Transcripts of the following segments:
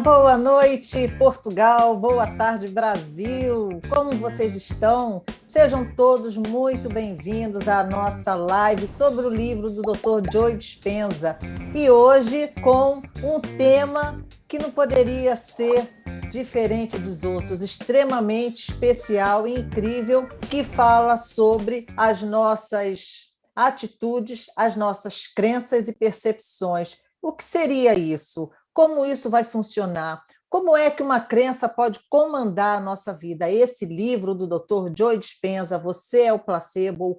Boa noite, Portugal. Boa tarde, Brasil. Como vocês estão? Sejam todos muito bem-vindos à nossa live sobre o livro do Dr. Joe Dispenza. E hoje com um tema que não poderia ser diferente dos outros, extremamente especial e incrível, que fala sobre as nossas atitudes, as nossas crenças e percepções. O que seria isso? Como isso vai funcionar? Como é que uma crença pode comandar a nossa vida? Esse livro do Dr. Joe Dispenza, Você é o Placebo, ou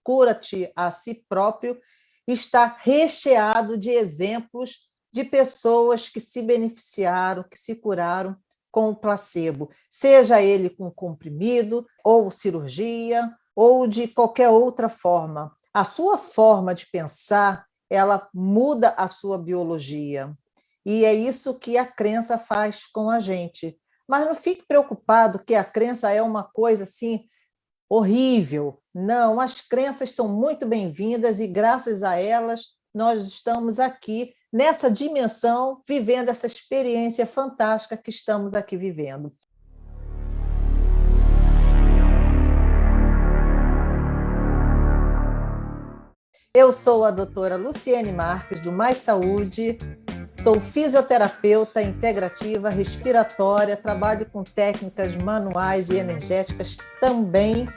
Cura-te a si próprio, está recheado de exemplos de pessoas que se beneficiaram, que se curaram com o placebo, seja ele com comprimido, ou cirurgia, ou de qualquer outra forma. A sua forma de pensar ela muda a sua biologia. E é isso que a crença faz com a gente. Mas não fique preocupado que a crença é uma coisa assim horrível. Não, as crenças são muito bem-vindas e graças a elas nós estamos aqui nessa dimensão vivendo essa experiência fantástica que estamos aqui vivendo. Eu sou a doutora Luciene Marques, do Mais Saúde, sou fisioterapeuta integrativa, respiratória, trabalho com técnicas manuais e energéticas também.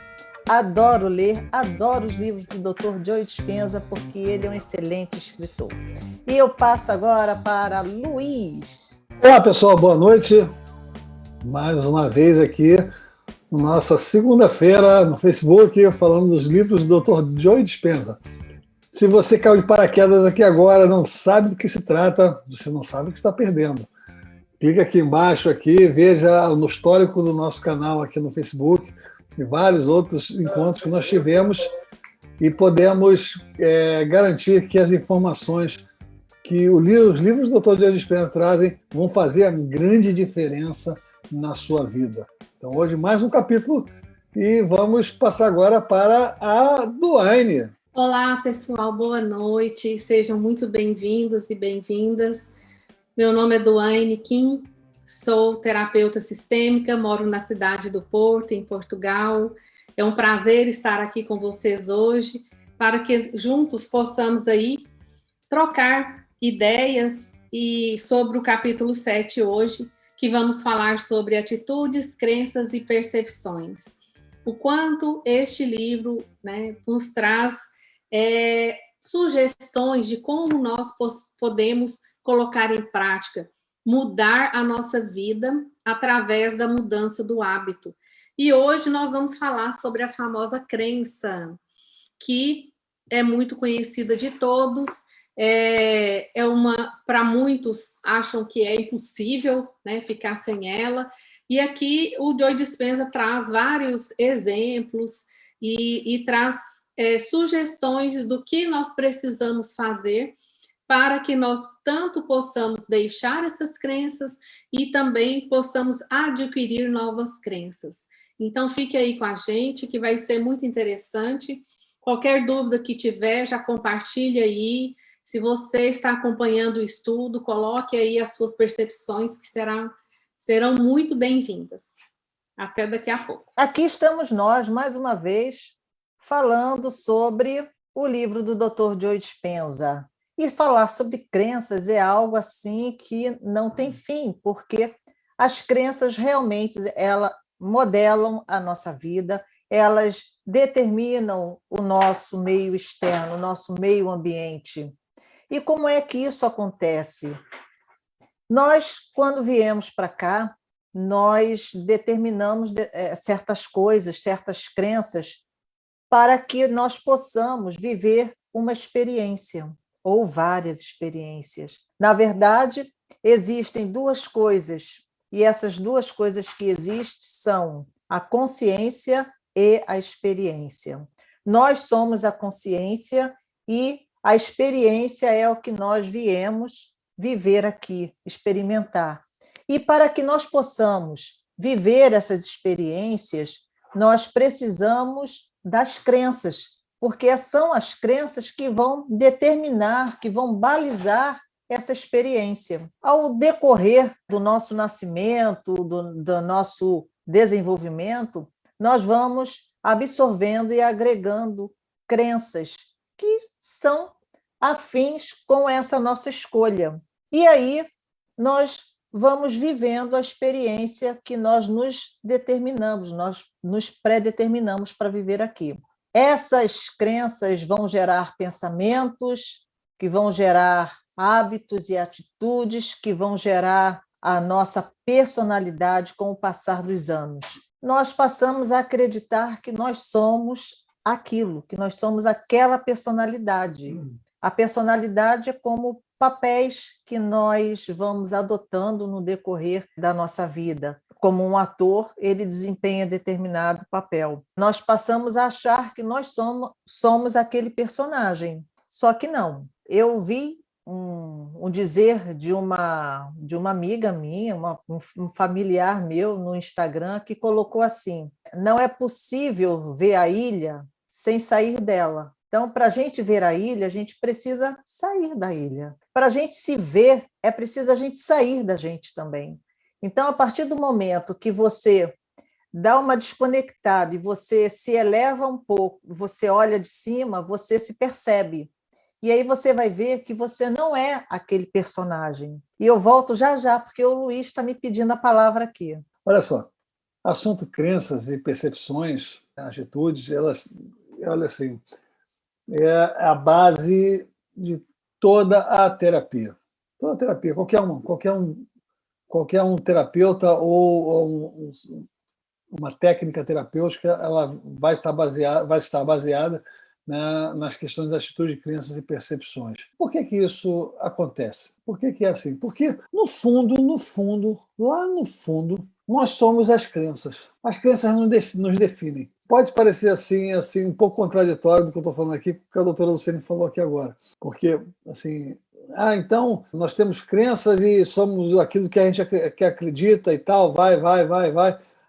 Adoro ler, adoro os livros do Dr. Joe Dispenza, porque ele é um excelente escritor. E eu passo agora para Luiz. Olá, pessoal, boa noite. Mais uma vez aqui, nossa segunda-feira no Facebook, falando dos livros do Dr. Joe Dispenza. Se você caiu de paraquedas aqui agora, não sabe do que se trata, você não sabe o que está perdendo. Clica aqui embaixo, aqui, veja no histórico do nosso canal aqui no Facebook e vários outros encontros que nós tivemos e podemos garantir que as informações que os livros do Dr. Joe Dispenza trazem vão fazer a grande diferença na sua vida. Então, hoje mais um capítulo e vamos passar agora para a Duane. Olá, pessoal, boa noite, sejam muito bem-vindos e bem-vindas. Meu nome é Duane Kim, sou terapeuta sistêmica, moro na cidade do Porto, em Portugal. É um prazer estar aqui com vocês hoje, para que juntos possamos aí trocar ideias e sobre o capítulo 7 hoje, que vamos falar sobre atitudes, crenças e percepções. O quanto este livro, nos traz sugestões de como nós podemos colocar em prática, mudar a nossa vida através da mudança do hábito. E hoje nós vamos falar sobre a famosa crença, que é muito conhecida de todos, para muitos acham que é impossível, ficar sem ela. E aqui o Joe Dispenza traz vários exemplos e traz sugestões do que nós precisamos fazer para que nós tanto possamos deixar essas crenças e também possamos adquirir novas crenças. Então, fique aí com a gente, que vai ser muito interessante. Qualquer dúvida que tiver, já compartilhe aí. Se você está acompanhando o estudo, coloque aí as suas percepções, que serão muito bem-vindas. Até daqui a pouco. Aqui estamos nós, mais uma vez, falando sobre o livro do Dr. Joe Dispenza. E falar sobre crenças é algo assim que não tem fim, porque as crenças realmente elas modelam a nossa vida, elas determinam o nosso meio externo, o nosso meio ambiente. E como é que isso acontece? Nós, quando viemos para cá, nós determinamos certas coisas, certas crenças, para que nós possamos viver uma experiência ou várias experiências. Na verdade, existem duas coisas, e essas duas coisas que existem são a consciência e a experiência. Nós somos a consciência e a experiência é o que nós viemos viver aqui, experimentar. E para que nós possamos viver essas experiências, nós precisamos das crenças, porque são as crenças que vão determinar, que vão balizar essa experiência. Ao decorrer do nosso nascimento, do nosso desenvolvimento, nós vamos absorvendo e agregando crenças que são afins com essa nossa escolha. E aí nós vamos vivendo a experiência que nós nos determinamos, nós nos pré-determinamos para viver aqui. Essas crenças vão gerar pensamentos, que vão gerar hábitos e atitudes, que vão gerar a nossa personalidade com o passar dos anos. Nós passamos a acreditar que nós somos aquilo, que nós somos aquela personalidade. A personalidade é como papéis que nós vamos adotando no decorrer da nossa vida. Como um ator, ele desempenha determinado papel. Nós passamos a achar que nós somos aquele personagem. Só que não. Eu vi um dizer de uma amiga minha, um familiar meu no Instagram, que colocou assim: não é possível ver a ilha sem sair dela. Então, para a gente ver a ilha, a gente precisa sair da ilha. Para a gente se ver, é preciso a gente sair da gente também. Então, a partir do momento que você dá uma desconectada e você se eleva um pouco, você olha de cima, você se percebe. E aí você vai ver que você não é aquele personagem. E eu volto já já, porque o Luiz está me pedindo a palavra aqui. Olha só, assunto crenças e percepções, atitudes, elas, olha assim, é a base de toda a terapia. Toda a terapia, qualquer um terapeuta ou uma técnica terapêutica, ela vai estar baseada nas questões de atitude, crenças e percepções. Por que isso acontece? Por que é assim? Porque, no fundo, lá no fundo, nós somos as crenças. As crenças nos definem. Pode parecer assim um pouco contraditório do que eu estou falando aqui, com o que a doutora Luciene falou aqui agora. Porque, assim, então, nós temos crenças e somos aquilo que a gente que acredita e tal, vai.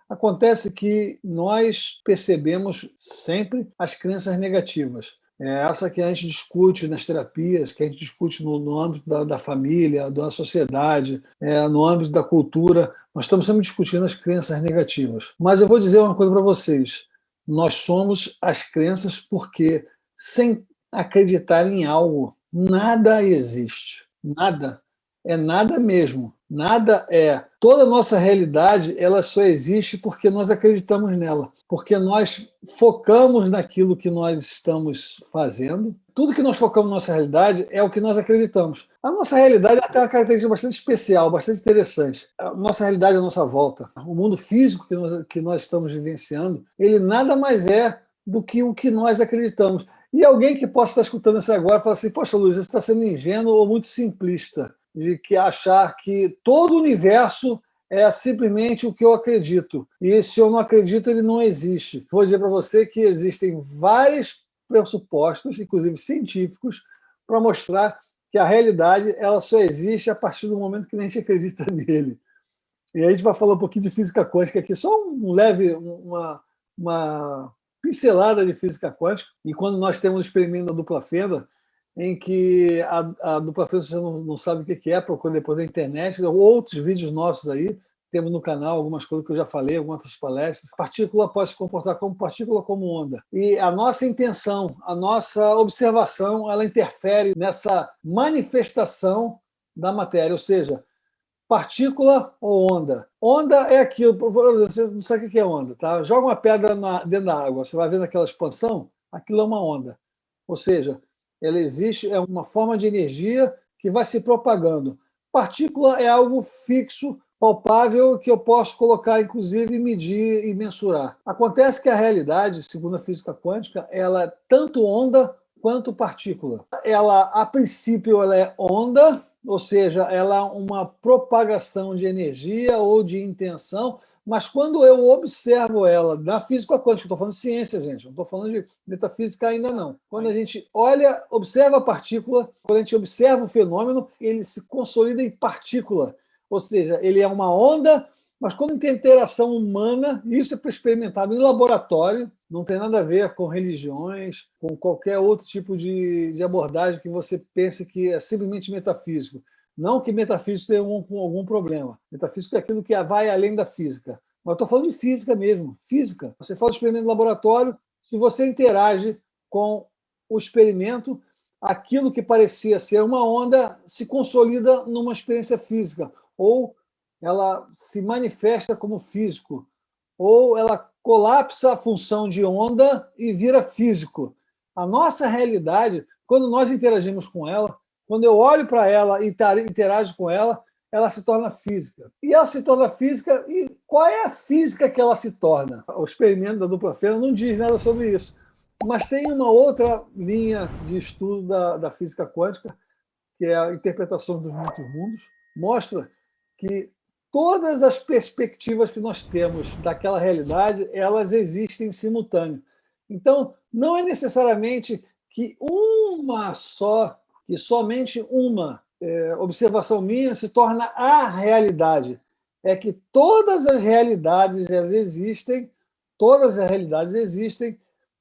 Acontece que nós percebemos sempre as crenças negativas. É essa que a gente discute nas terapias, que a gente discute no âmbito da família, da sociedade, no âmbito da cultura. Nós estamos sempre discutindo as crenças negativas. Mas eu vou dizer uma coisa para vocês. Nós somos as crenças porque, sem acreditar em algo, nada existe. Nada. É nada mesmo. Nada é. Toda a nossa realidade, ela só existe porque nós acreditamos nela. Porque nós focamos naquilo que nós estamos fazendo. Tudo que nós focamos na nossa realidade é o que nós acreditamos. A nossa realidade tem uma característica bastante especial, bastante interessante. A nossa realidade é a nossa volta. O mundo físico que nós estamos vivenciando, ele nada mais é do que o que nós acreditamos. E alguém que possa estar escutando isso agora fala assim: poxa, Luiz, você está sendo ingênuo ou muito simplista de que achar que todo o universo é simplesmente o que eu acredito. E se eu não acredito, ele não existe. Vou dizer para você que existem vários pressupostos, inclusive científicos, para mostrar que a realidade ela só existe a partir do momento que a gente acredita nele. E aí a gente vai falar um pouquinho de física quântica aqui, só uma pincelada de física quântica. E quando nós temos o experimento da dupla fenda, em que a dupla fenda, você não sabe o que é, procura depois na internet, outros vídeos nossos aí, temos no canal algumas coisas que eu já falei, algumas outras palestras. A partícula pode se comportar como partícula, como onda. E a nossa intenção, a nossa observação, ela interfere nessa manifestação da matéria, ou seja, partícula ou onda. Onda é aquilo, você não sabe o que é onda, tá? Joga uma pedra dentro da água, você vai vendo aquela expansão, aquilo é uma onda. Ou seja, ela existe, é uma forma de energia que vai se propagando. Partícula é algo fixo, palpável, que eu posso colocar, inclusive, medir e mensurar. Acontece que a realidade, segundo a física quântica, ela é tanto onda quanto partícula. Ela, a princípio, ela é onda, ou seja, ela é uma propagação de energia ou de intenção, mas quando eu observo ela na física quântica, estou falando de ciência, gente, não estou falando de metafísica ainda não. Quando a gente observa a partícula, quando a gente observa o fenômeno, ele se consolida em partícula, ou seja, ele é uma onda Mas quando tem interação humana, isso é experimentado em laboratório, não tem nada a ver com religiões, com qualquer outro tipo de abordagem que você pense que é simplesmente metafísico. Não que metafísico tenha algum problema. Metafísico é aquilo que vai além da física. Mas eu estou falando de física mesmo. Física. Você faz o experimento no laboratório, se você interage com o experimento, aquilo que parecia ser uma onda se consolida numa experiência física, ou ela se manifesta como físico, ou ela colapsa a função de onda e vira físico. A nossa realidade, quando nós interagimos com ela, quando eu olho para ela e interajo com ela, ela se torna física. E ela se torna física, e qual é a física que ela se torna? O experimento da dupla fenda não diz nada sobre isso. Mas tem uma outra linha de estudo da física quântica, que é a interpretação dos muitos mundos, mostra que todas as perspectivas que nós temos daquela realidade, elas existem em simultâneo. Então, não é necessariamente que somente uma observação minha se torna a realidade. É que todas as realidades existem,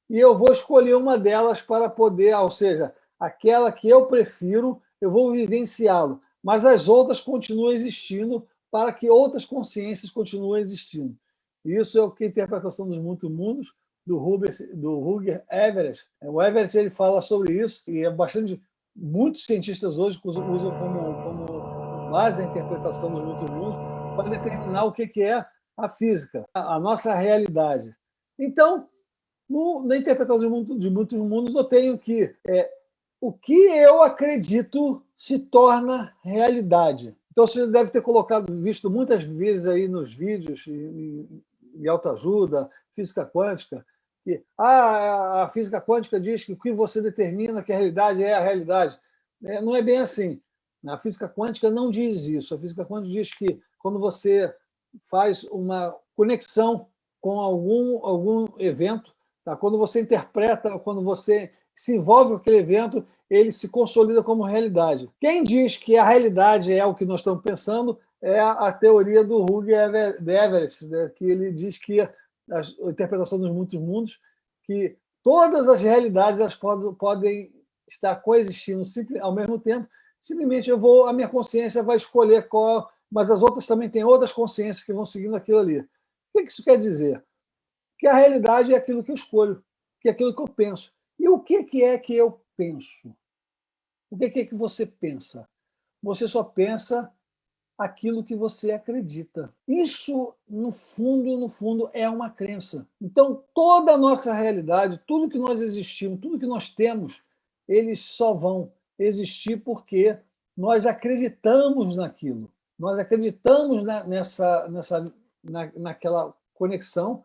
e eu vou escolher uma delas para poder, ou seja, aquela que eu prefiro, eu vou vivenciá-lo, mas as outras continuam existindo para que outras consciências continuem existindo. Isso é o que a interpretação dos muitos mundos do Rutger Everett. O Everett ele fala sobre isso e é bastante. Muitos cientistas hoje usam como base a interpretação dos muitos mundos para determinar o que é a física, a nossa realidade. Então, na interpretação de muitos mundos, eu tenho que o que eu acredito se torna realidade. Então, você deve ter visto muitas vezes aí nos vídeos de autoajuda, física quântica, que a física quântica diz que o que você determina que a realidade é a realidade. Não é bem assim. A física quântica não diz isso. A física quântica diz que quando você faz uma conexão com algum evento, tá? Quando você interpreta, quando você se envolve com aquele evento, ele se consolida como realidade. Quem diz que a realidade é o que nós estamos pensando é a teoria do Rutger Everett, né? Que ele diz que a interpretação dos muitos mundos, que todas as realidades elas podem estar coexistindo ao mesmo tempo, simplesmente a minha consciência vai escolher qual, mas as outras também têm outras consciências que vão seguindo aquilo ali. O que isso quer dizer? Que a realidade é aquilo que eu escolho, que é aquilo que eu penso. E o que é que eu penso? O que é que você pensa? Você só pensa aquilo que você acredita. Isso, no fundo, é uma crença. Então, toda a nossa realidade, tudo que nós existimos, tudo que nós temos, eles só vão existir porque nós acreditamos naquilo. Nós acreditamos naquela conexão,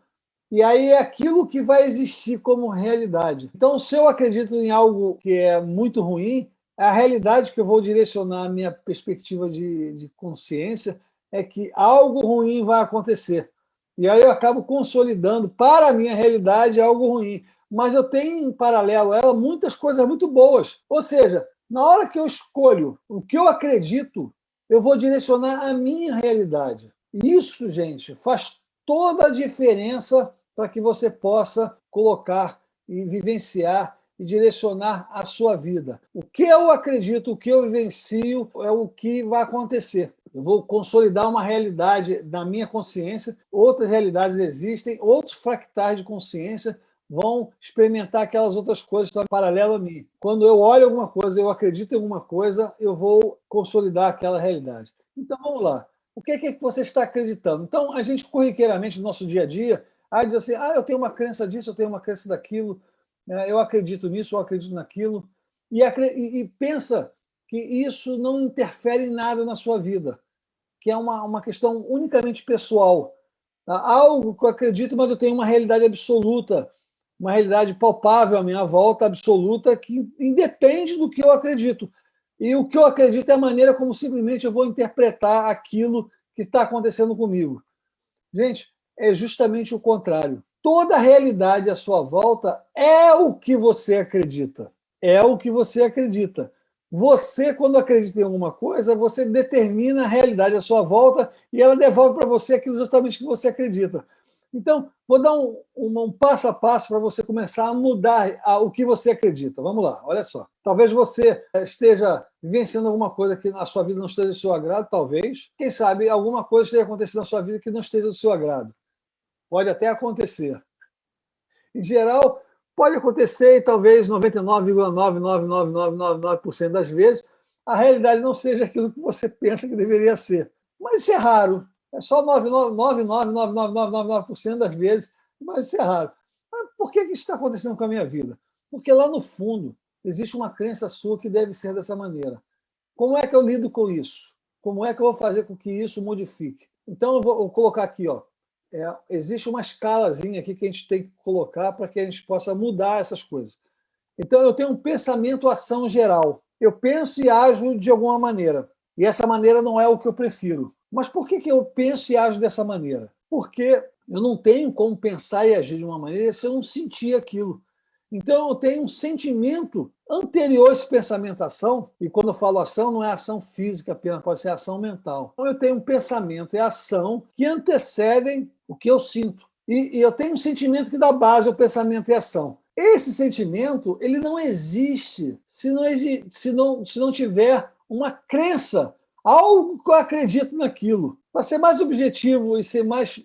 e aí é aquilo que vai existir como realidade. Então, se eu acredito em algo que é muito ruim, a realidade que eu vou direcionar a minha perspectiva de consciência é que algo ruim vai acontecer. E aí eu acabo consolidando para a minha realidade algo ruim. Mas eu tenho em paralelo a ela muitas coisas muito boas. Ou seja, na hora que eu escolho o que eu acredito, eu vou direcionar a minha realidade. E isso, gente, faz toda a diferença para que você possa colocar e vivenciar e direcionar a sua vida. O que eu acredito, o que eu vivencio é o que vai acontecer. Eu vou consolidar uma realidade na minha consciência, outras realidades existem, outros fractais de consciência vão experimentar aquelas outras coisas que estão paralelas a mim. Quando eu olho alguma coisa, eu acredito em alguma coisa, eu vou consolidar aquela realidade. Então, vamos lá. O que é que você está acreditando? Então, a gente, corriqueiramente, no nosso dia a dia, diz assim, eu tenho uma crença disso, eu tenho uma crença daquilo, eu acredito nisso, eu acredito naquilo, e pensa que isso não interfere em nada na sua vida, que é uma questão unicamente pessoal. Algo que eu acredito, mas eu tenho uma realidade absoluta, uma realidade palpável à minha volta, absoluta, que independe do que eu acredito. E o que eu acredito é a maneira como simplesmente eu vou interpretar aquilo que está acontecendo comigo. Gente, é justamente o contrário. Toda a realidade à sua volta é o que você acredita. É o que você acredita. Você, quando acredita em alguma coisa, você determina a realidade à sua volta e ela devolve para você aquilo justamente que você acredita. Então, vou dar um passo a passo para você começar a mudar o que você acredita. Vamos lá, olha só. Talvez você esteja vivenciando alguma coisa que na sua vida não esteja do seu agrado, talvez. Quem sabe alguma coisa esteja acontecendo na sua vida que não esteja do seu agrado. Pode até acontecer. Em geral, pode acontecer e talvez 99,99999% das vezes a realidade não seja aquilo que você pensa que deveria ser. Mas isso é raro. É só 99,99999% das vezes, mas isso é raro. Mas por que isso está acontecendo com a minha vida? Porque lá no fundo existe uma crença sua que deve ser dessa maneira. Como é que eu lido com isso? Como é que eu vou fazer com que isso modifique? Então, eu vou colocar aqui, ó. Existe uma escalazinha aqui que a gente tem que colocar para que a gente possa mudar essas coisas. Então, eu tenho um pensamento-ação geral. Eu penso e ajo de alguma maneira. E essa maneira não é o que eu prefiro. Mas por que eu penso e ajo dessa maneira? Porque eu não tenho como pensar e agir de uma maneira se eu não sentir aquilo. Então, eu tenho um sentimento anterior a esse pensamento-ação, e quando eu falo ação, não é ação física apenas, pode ser ação mental. Então, eu tenho um pensamento e ação que antecedem o que eu sinto. E eu tenho um sentimento que dá base ao pensamento e ação. Esse sentimento ele não existe se não tiver uma crença, algo que eu acredito naquilo. Para ser mais objetivo e ser mais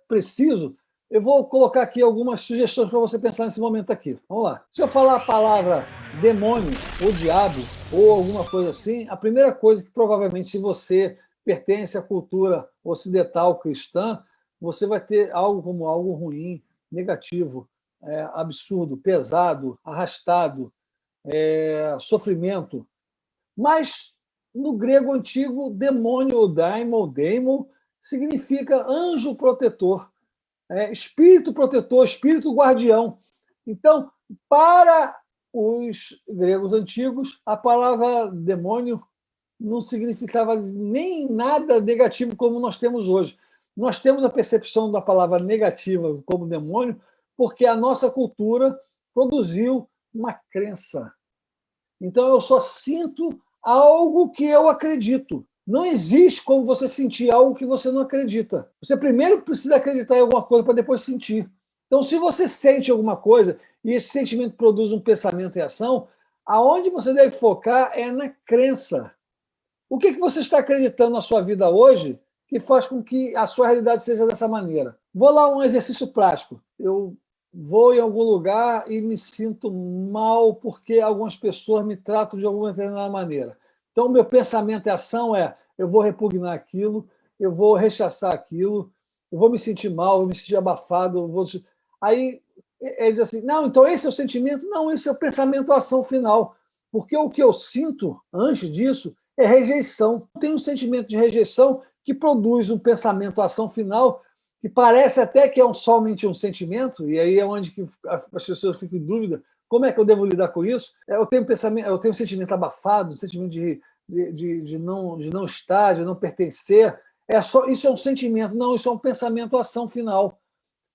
preciso, eu vou colocar aqui algumas sugestões para você pensar nesse momento aqui. Vamos lá. Se eu falar a palavra demônio, ou diabo, ou alguma coisa assim, a primeira coisa que provavelmente, se você pertence à cultura ocidental cristã, você vai ter algo como algo ruim, negativo, absurdo, pesado, arrastado, sofrimento. Mas, no grego antigo, demônio ou daimon significa anjo protetor. Espírito protetor, espírito guardião. Então, para os gregos antigos, a palavra demônio não significava nem nada negativo como nós temos hoje. Nós temos a percepção da palavra negativa como demônio porque a nossa cultura produziu uma crença. Então, eu só sinto algo que eu acredito. Não existe como você sentir algo que você não acredita. Você primeiro precisa acreditar em alguma coisa para depois sentir. Então, se você sente alguma coisa e esse sentimento produz um pensamento e ação, aonde você deve focar é na crença. O que você está acreditando na sua vida hoje que faz com que a sua realidade seja dessa maneira? Vou lá um exercício prático. Eu vou em algum lugar e me sinto mal porque algumas pessoas me tratam de alguma determinada maneira. Então, o meu pensamento e ação é: eu vou repugnar aquilo, eu vou rechaçar aquilo, eu vou me sentir mal, vou me sentir abafado. Aí ele diz assim: não, então esse é o sentimento? Não, esse é o pensamento-ação final. Porque o que eu sinto antes disso é rejeição. Tem um sentimento de rejeição que produz um pensamento-ação final que parece até que é somente um sentimento, e aí é onde que as pessoas ficam em dúvida. Como é que eu devo lidar com isso? Eu tenho um sentimento abafado, um sentimento de não estar, de não pertencer. Isso é um sentimento. Não, isso é um pensamento-ação final.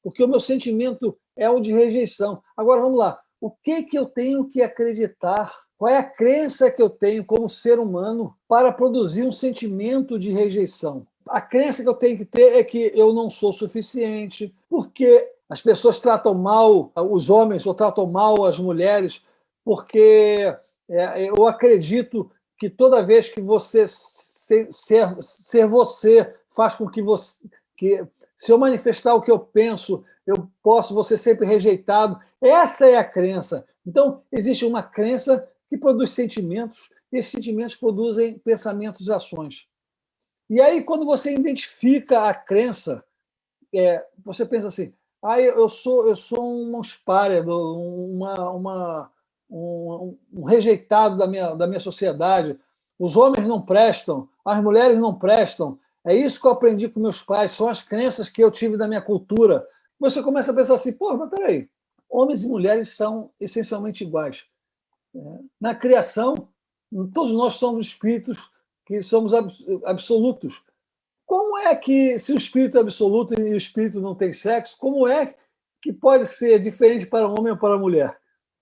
Porque o meu sentimento é o de rejeição. Agora, vamos lá. O que eu tenho que acreditar? Qual é a crença que eu tenho como ser humano para produzir um sentimento de rejeição? A crença que eu tenho que ter é que eu não sou suficiente, porque as pessoas tratam mal os homens ou tratam mal as mulheres, porque eu acredito que toda vez que você ser você faz com que se eu manifestar o que eu penso, eu vou ser sempre rejeitado. Essa é a crença. Então, existe uma crença que produz sentimentos, e esses sentimentos produzem pensamentos e ações. E aí, quando você identifica a crença, você pensa assim: eu sou um espária, um rejeitado da minha sociedade, os homens não prestam, as mulheres não prestam, é isso que eu aprendi com meus pais, são as crenças que eu tive da minha cultura. Você começa a pensar assim: pô, mas peraí, homens e mulheres são essencialmente iguais. Na criação, todos nós somos espíritos que somos absolutos. Como é que, se o espírito é absoluto e o espírito não tem sexo, como é que pode ser diferente para o homem ou para a mulher?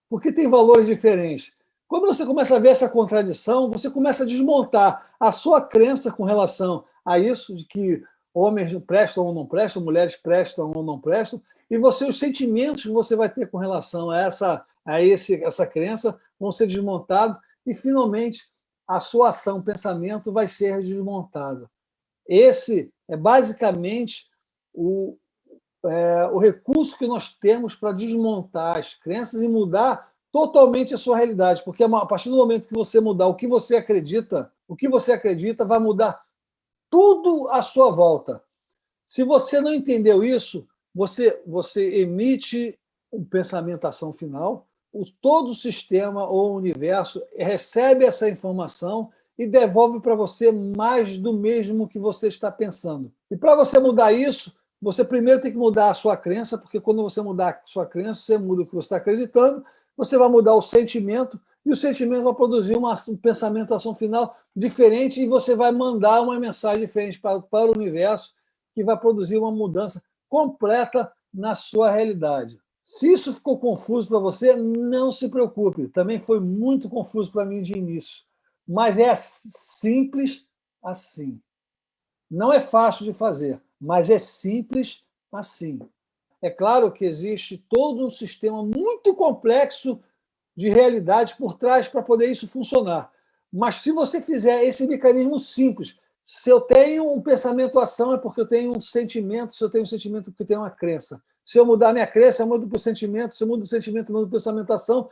Porque tem valores diferentes. Quando você começa a ver essa contradição, você começa a desmontar a sua crença com relação a isso, de que homens prestam ou não prestam, mulheres prestam ou não prestam, e os sentimentos que você vai ter com relação a essa crença vão ser desmontados, e finalmente a sua ação, pensamento vai ser desmontada. Esse é basicamente o recurso que nós temos para desmontar as crenças e mudar totalmente a sua realidade, porque a partir do momento que você mudar o que você acredita vai mudar tudo à sua volta. Se você não entendeu isso, você emite um pensamento, ação final, todo o sistema ou o universo recebe essa informação e devolve para você mais do mesmo que você está pensando. E para você mudar isso, você primeiro tem que mudar a sua crença, porque quando você mudar a sua crença, você muda o que você está acreditando, você vai mudar o sentimento, e o sentimento vai produzir um pensamento, ação final diferente, e você vai mandar uma mensagem diferente para o universo, que vai produzir uma mudança completa na sua realidade. Se isso ficou confuso para você, não se preocupe. Também foi muito confuso para mim de início. Mas é simples assim. Não é fácil de fazer, mas é simples assim. É claro que existe todo um sistema muito complexo de realidade por trás para poder isso funcionar. Mas se você fizer esse mecanismo simples, se eu tenho um pensamento ação, é porque eu tenho um sentimento, se eu tenho um sentimento, porque eu tenho uma crença. Se eu mudar minha crença, eu mudo para o sentimento, se eu mudo o sentimento, eu mudo o pensamento ação,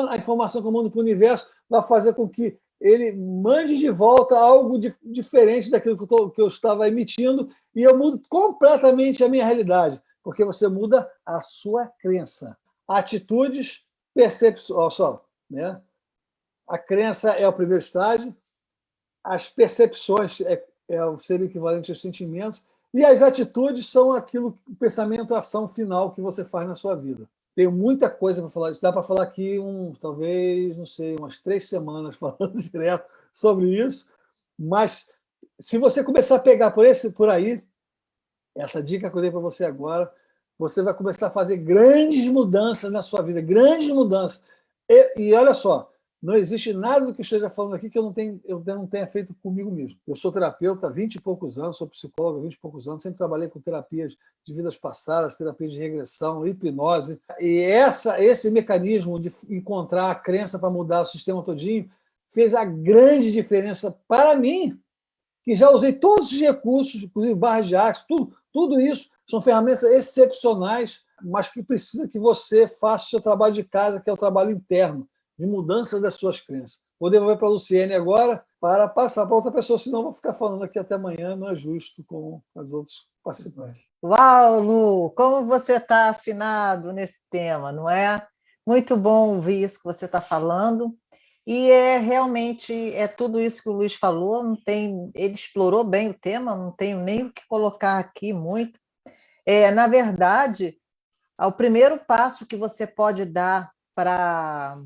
a informação que eu mando para o universo vai fazer com que ele mande de volta algo diferente daquilo que eu estava emitindo, e eu mudo completamente a minha realidade, porque você muda a sua crença. Atitudes, percepções, olha só, né? A crença é o primeiro estágio, as percepções ser equivalente aos sentimentos, e as atitudes são o pensamento, a ação final que você faz na sua vida. Tenho muita coisa para falar. Isso dá para falar aqui, talvez, não sei, umas 3 semanas falando direto sobre isso. Mas se você começar a pegar por aí, essa dica que eu dei para você agora, você vai começar a fazer grandes mudanças na sua vida, grandes mudanças. E olha só, não existe nada do que eu esteja falando aqui que eu não tenha feito comigo mesmo. Eu sou terapeuta há 20 e poucos anos, sou psicólogo há 20 e poucos anos, sempre trabalhei com terapias de vidas passadas, terapias de regressão, hipnose. E esse mecanismo de encontrar a crença para mudar o sistema todinho fez a grande diferença para mim, que já usei todos os recursos, inclusive barras de axis, tudo isso são ferramentas excepcionais, mas que precisa que você faça o seu trabalho de casa, que é o trabalho interno, de mudança das suas crenças. Vou devolver para a Luciene agora para passar para outra pessoa, senão vou ficar falando aqui até amanhã, não é justo com os outros participantes. Uau, Lu, como você está afinado nesse tema, não é? Muito bom ouvir isso que você está falando. E realmente tudo isso que o Luiz falou, ele explorou bem o tema, não tenho nem o que colocar aqui muito. Na verdade, o primeiro passo que você pode dar para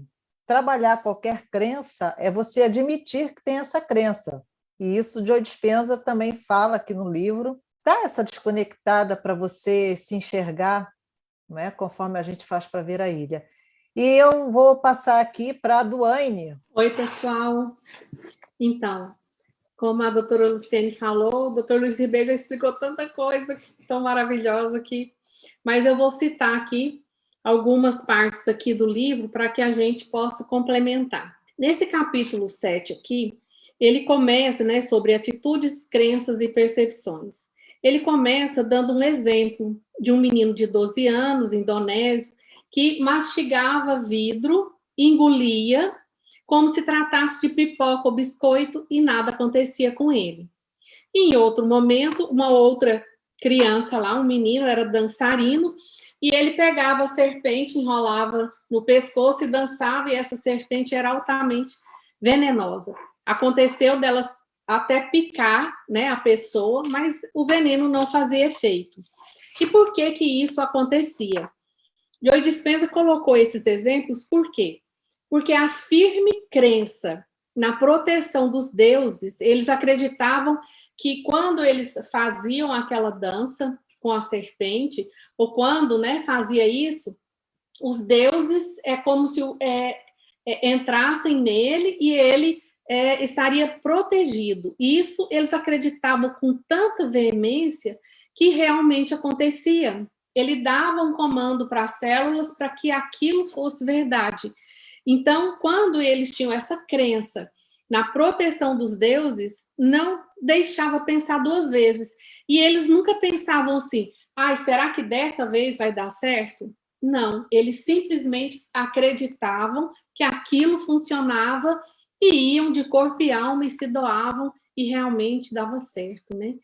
trabalhar qualquer crença é você admitir que tem essa crença. E isso Joe Dispenza também fala aqui no livro. Dá essa desconectada para você se enxergar, não é? Conforme a gente faz para ver a ilha. E eu vou passar aqui para a Duane. Oi, pessoal. Então, como a doutora Luciene falou, o doutor Luiz Ribeiro já explicou tanta coisa tão maravilhosa aqui, mas eu vou citar aqui algumas partes aqui do livro para que a gente possa complementar. Nesse capítulo 7 aqui, ele começa, né, sobre atitudes, crenças e percepções. Ele começa dando um exemplo de um menino de 12 anos, indonésio, que mastigava vidro, engolia, como se tratasse de pipoca ou biscoito, e nada acontecia com ele. E em outro momento, uma outra criança lá, um menino, era dançarino, e ele pegava a serpente, enrolava no pescoço e dançava, e essa serpente era altamente venenosa. Aconteceu delas até picar, né, a pessoa, mas o veneno não fazia efeito. E por que isso acontecia? Joe Dispenza colocou esses exemplos por quê? Porque a firme crença na proteção dos deuses, eles acreditavam que quando eles faziam aquela dança com a serpente, ou quando, né, fazia isso, os deuses é como se entrassem nele e ele estaria protegido. Isso eles acreditavam com tanta veemência que realmente acontecia. Ele dava um comando para as células para que aquilo fosse verdade. Então, quando eles tinham essa crença na proteção dos deuses, não deixava pensar duas vezes. E eles nunca pensavam assim, será que dessa vez vai dar certo? Não, eles simplesmente acreditavam que aquilo funcionava e iam de corpo e alma e se doavam e realmente dava certo, né?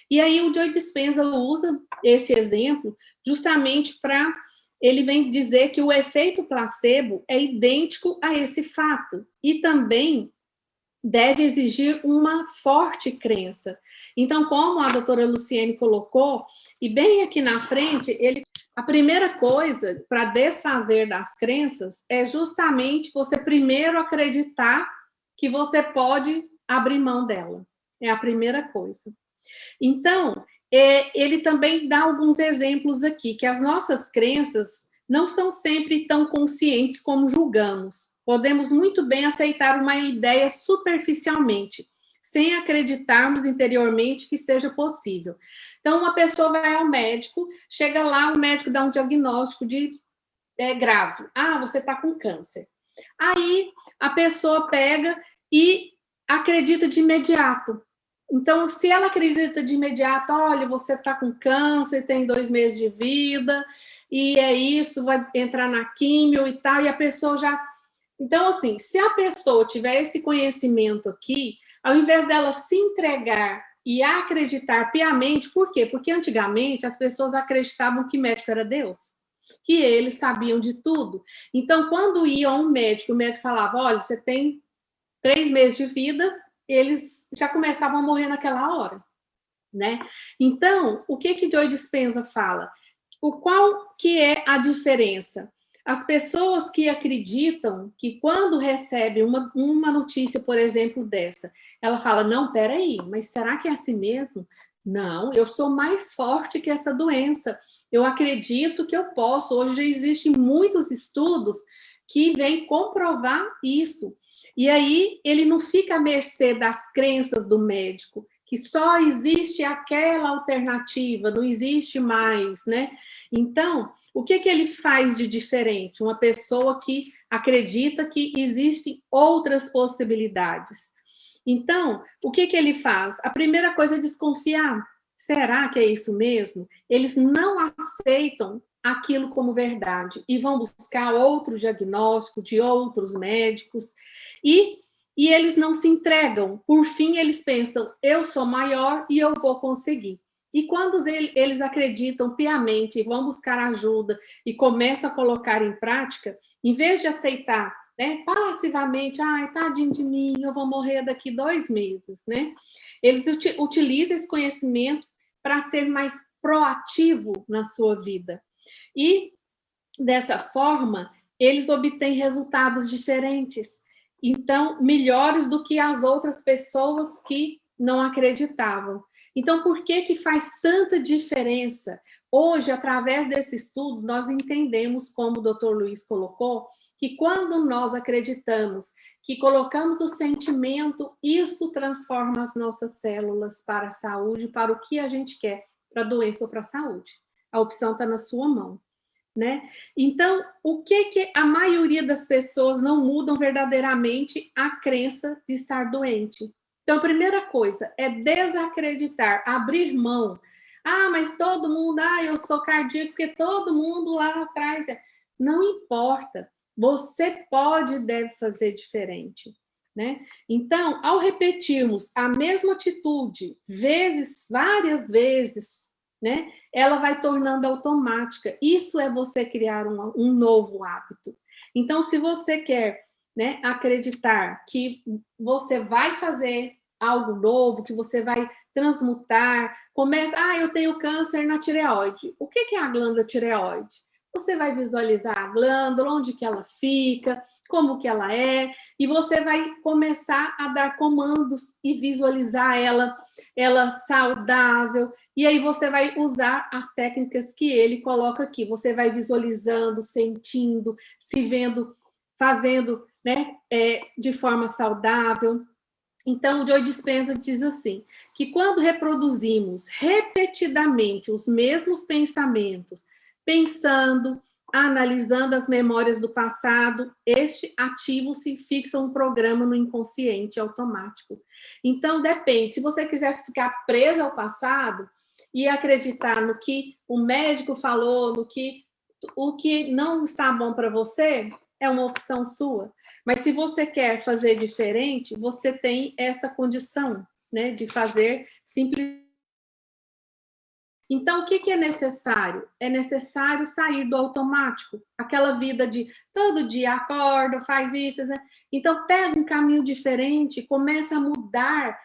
E aí o Joe Dispenza usa esse exemplo justamente para... Ele vem dizer que o efeito placebo é idêntico a esse fato e também deve exigir uma forte crença. Então, como a doutora Luciene colocou, e bem aqui na frente, a primeira coisa para desfazer das crenças é justamente você primeiro acreditar que você pode abrir mão dela. É a primeira coisa. Então, ele também dá alguns exemplos aqui, que as nossas crenças não são sempre tão conscientes como julgamos. Podemos muito bem aceitar uma ideia superficialmente, sem acreditarmos interiormente que seja possível. Então, uma pessoa vai ao médico, chega lá, o médico dá um diagnóstico de grave. Você está com câncer. Aí, a pessoa pega e acredita de imediato. Então, se ela acredita de imediato, olha, você está com câncer, tem 2 meses de vida, e é isso, vai entrar na químio e tal, e a pessoa já... Então, assim, se a pessoa tiver esse conhecimento aqui, ao invés dela se entregar e acreditar piamente, por quê? Porque antigamente as pessoas acreditavam que médico era Deus, que eles sabiam de tudo. Então, quando ia a um médico, o médico falava, olha, você tem 3 meses de vida, eles já começavam a morrer naquela hora, né? Então, o que Joe Dispenza fala? Qual que é a diferença? As pessoas que acreditam que quando recebe uma notícia, por exemplo, dessa, ela fala, não, peraí, mas será que é assim mesmo? Não, eu sou mais forte que essa doença. Eu acredito que eu posso. Hoje já existem muitos estudos que vêm comprovar isso. E aí ele não fica à mercê das crenças do médico, que só existe aquela alternativa, não existe mais, né? Então, o que ele faz de diferente? Uma pessoa que acredita que existem outras possibilidades. Então, o que ele faz? A primeira coisa é desconfiar. Será que é isso mesmo? Eles não aceitam aquilo como verdade e vão buscar outro diagnóstico de outros médicos e eles não se entregam. Por fim, eles pensam, eu sou maior e eu vou conseguir. E quando eles acreditam piamente e vão buscar ajuda e começam a colocar em prática, em vez de aceitar, né, passivamente, tadinho de mim, eu vou morrer daqui 2 meses, né? Eles utilizam esse conhecimento para ser mais proativo na sua vida. E, dessa forma, eles obtêm resultados diferentes. Então, melhores do que as outras pessoas que não acreditavam. Então, por que faz tanta diferença? Hoje, através desse estudo, nós entendemos, como o Dr. Luiz colocou, que quando nós acreditamos, que colocamos o sentimento, isso transforma as nossas células para a saúde, para o que a gente quer, para a doença ou para a saúde. A opção está na sua mão. Né? Então, o que a maioria das pessoas não mudam verdadeiramente a crença de estar doente? Então, a primeira coisa é desacreditar, abrir mão. Mas todo mundo, eu sou cardíaco, porque todo mundo lá atrás... Não importa, você pode e deve fazer diferente. Né? Então, ao repetirmos a mesma atitude, várias vezes, né? Ela vai tornando automática. Isso é você criar um novo hábito. Então, se você quer, né, acreditar que você vai fazer algo novo, que você vai transmutar, eu tenho câncer na tireoide. O que é a glândula tireoide? Você vai visualizar a glândula, onde que ela fica, como que ela é, e você vai começar a dar comandos e visualizar ela saudável. E aí você vai usar as técnicas que ele coloca aqui. Você vai visualizando, sentindo, se vendo, fazendo, né, de forma saudável. Então, o Joe Dispenza diz assim, que quando reproduzimos repetidamente os mesmos pensamentos, pensando, analisando as memórias do passado, este ativo se fixa um programa no inconsciente automático. Então, depende. Se você quiser ficar preso ao passado e acreditar no que o médico falou, o que não está bom para você, é uma opção sua. Mas se você quer fazer diferente, você tem essa condição, né, de fazer simplesmente. Então, o que é necessário? É necessário sair do automático, aquela vida de todo dia acorda, faz isso, né? Então, pega um caminho diferente, começa a mudar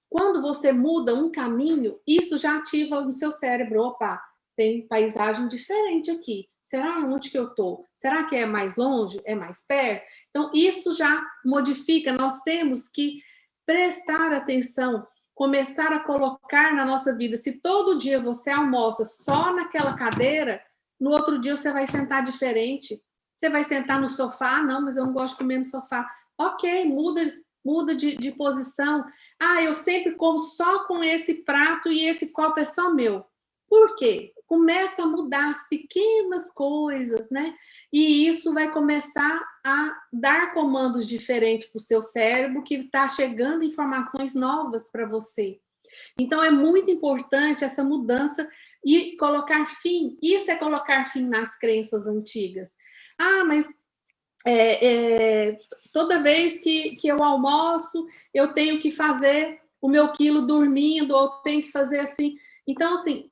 quando você muda um caminho, isso já ativa no seu cérebro. Opa, tem paisagem diferente aqui. Será onde que eu estou? Será que é mais longe? É mais perto? Então, isso já modifica. Nós temos que prestar atenção, começar a colocar na nossa vida. Se todo dia você almoça só naquela cadeira, no outro dia você vai sentar diferente. Você vai sentar no sofá? Não, mas eu não gosto de comer no sofá. Ok, muda de posição. Ah, eu sempre como só com esse prato e esse copo é só meu. Por quê? Começa a mudar as pequenas coisas, né? E isso vai começar a dar comandos diferentes para o seu cérebro, que está chegando informações novas para você. Então, é muito importante essa mudança e colocar fim. Isso é colocar fim nas crenças antigas. Ah, mas toda vez que eu almoço, eu tenho que fazer o meu quilo dormindo, ou tenho que fazer assim. Então, assim,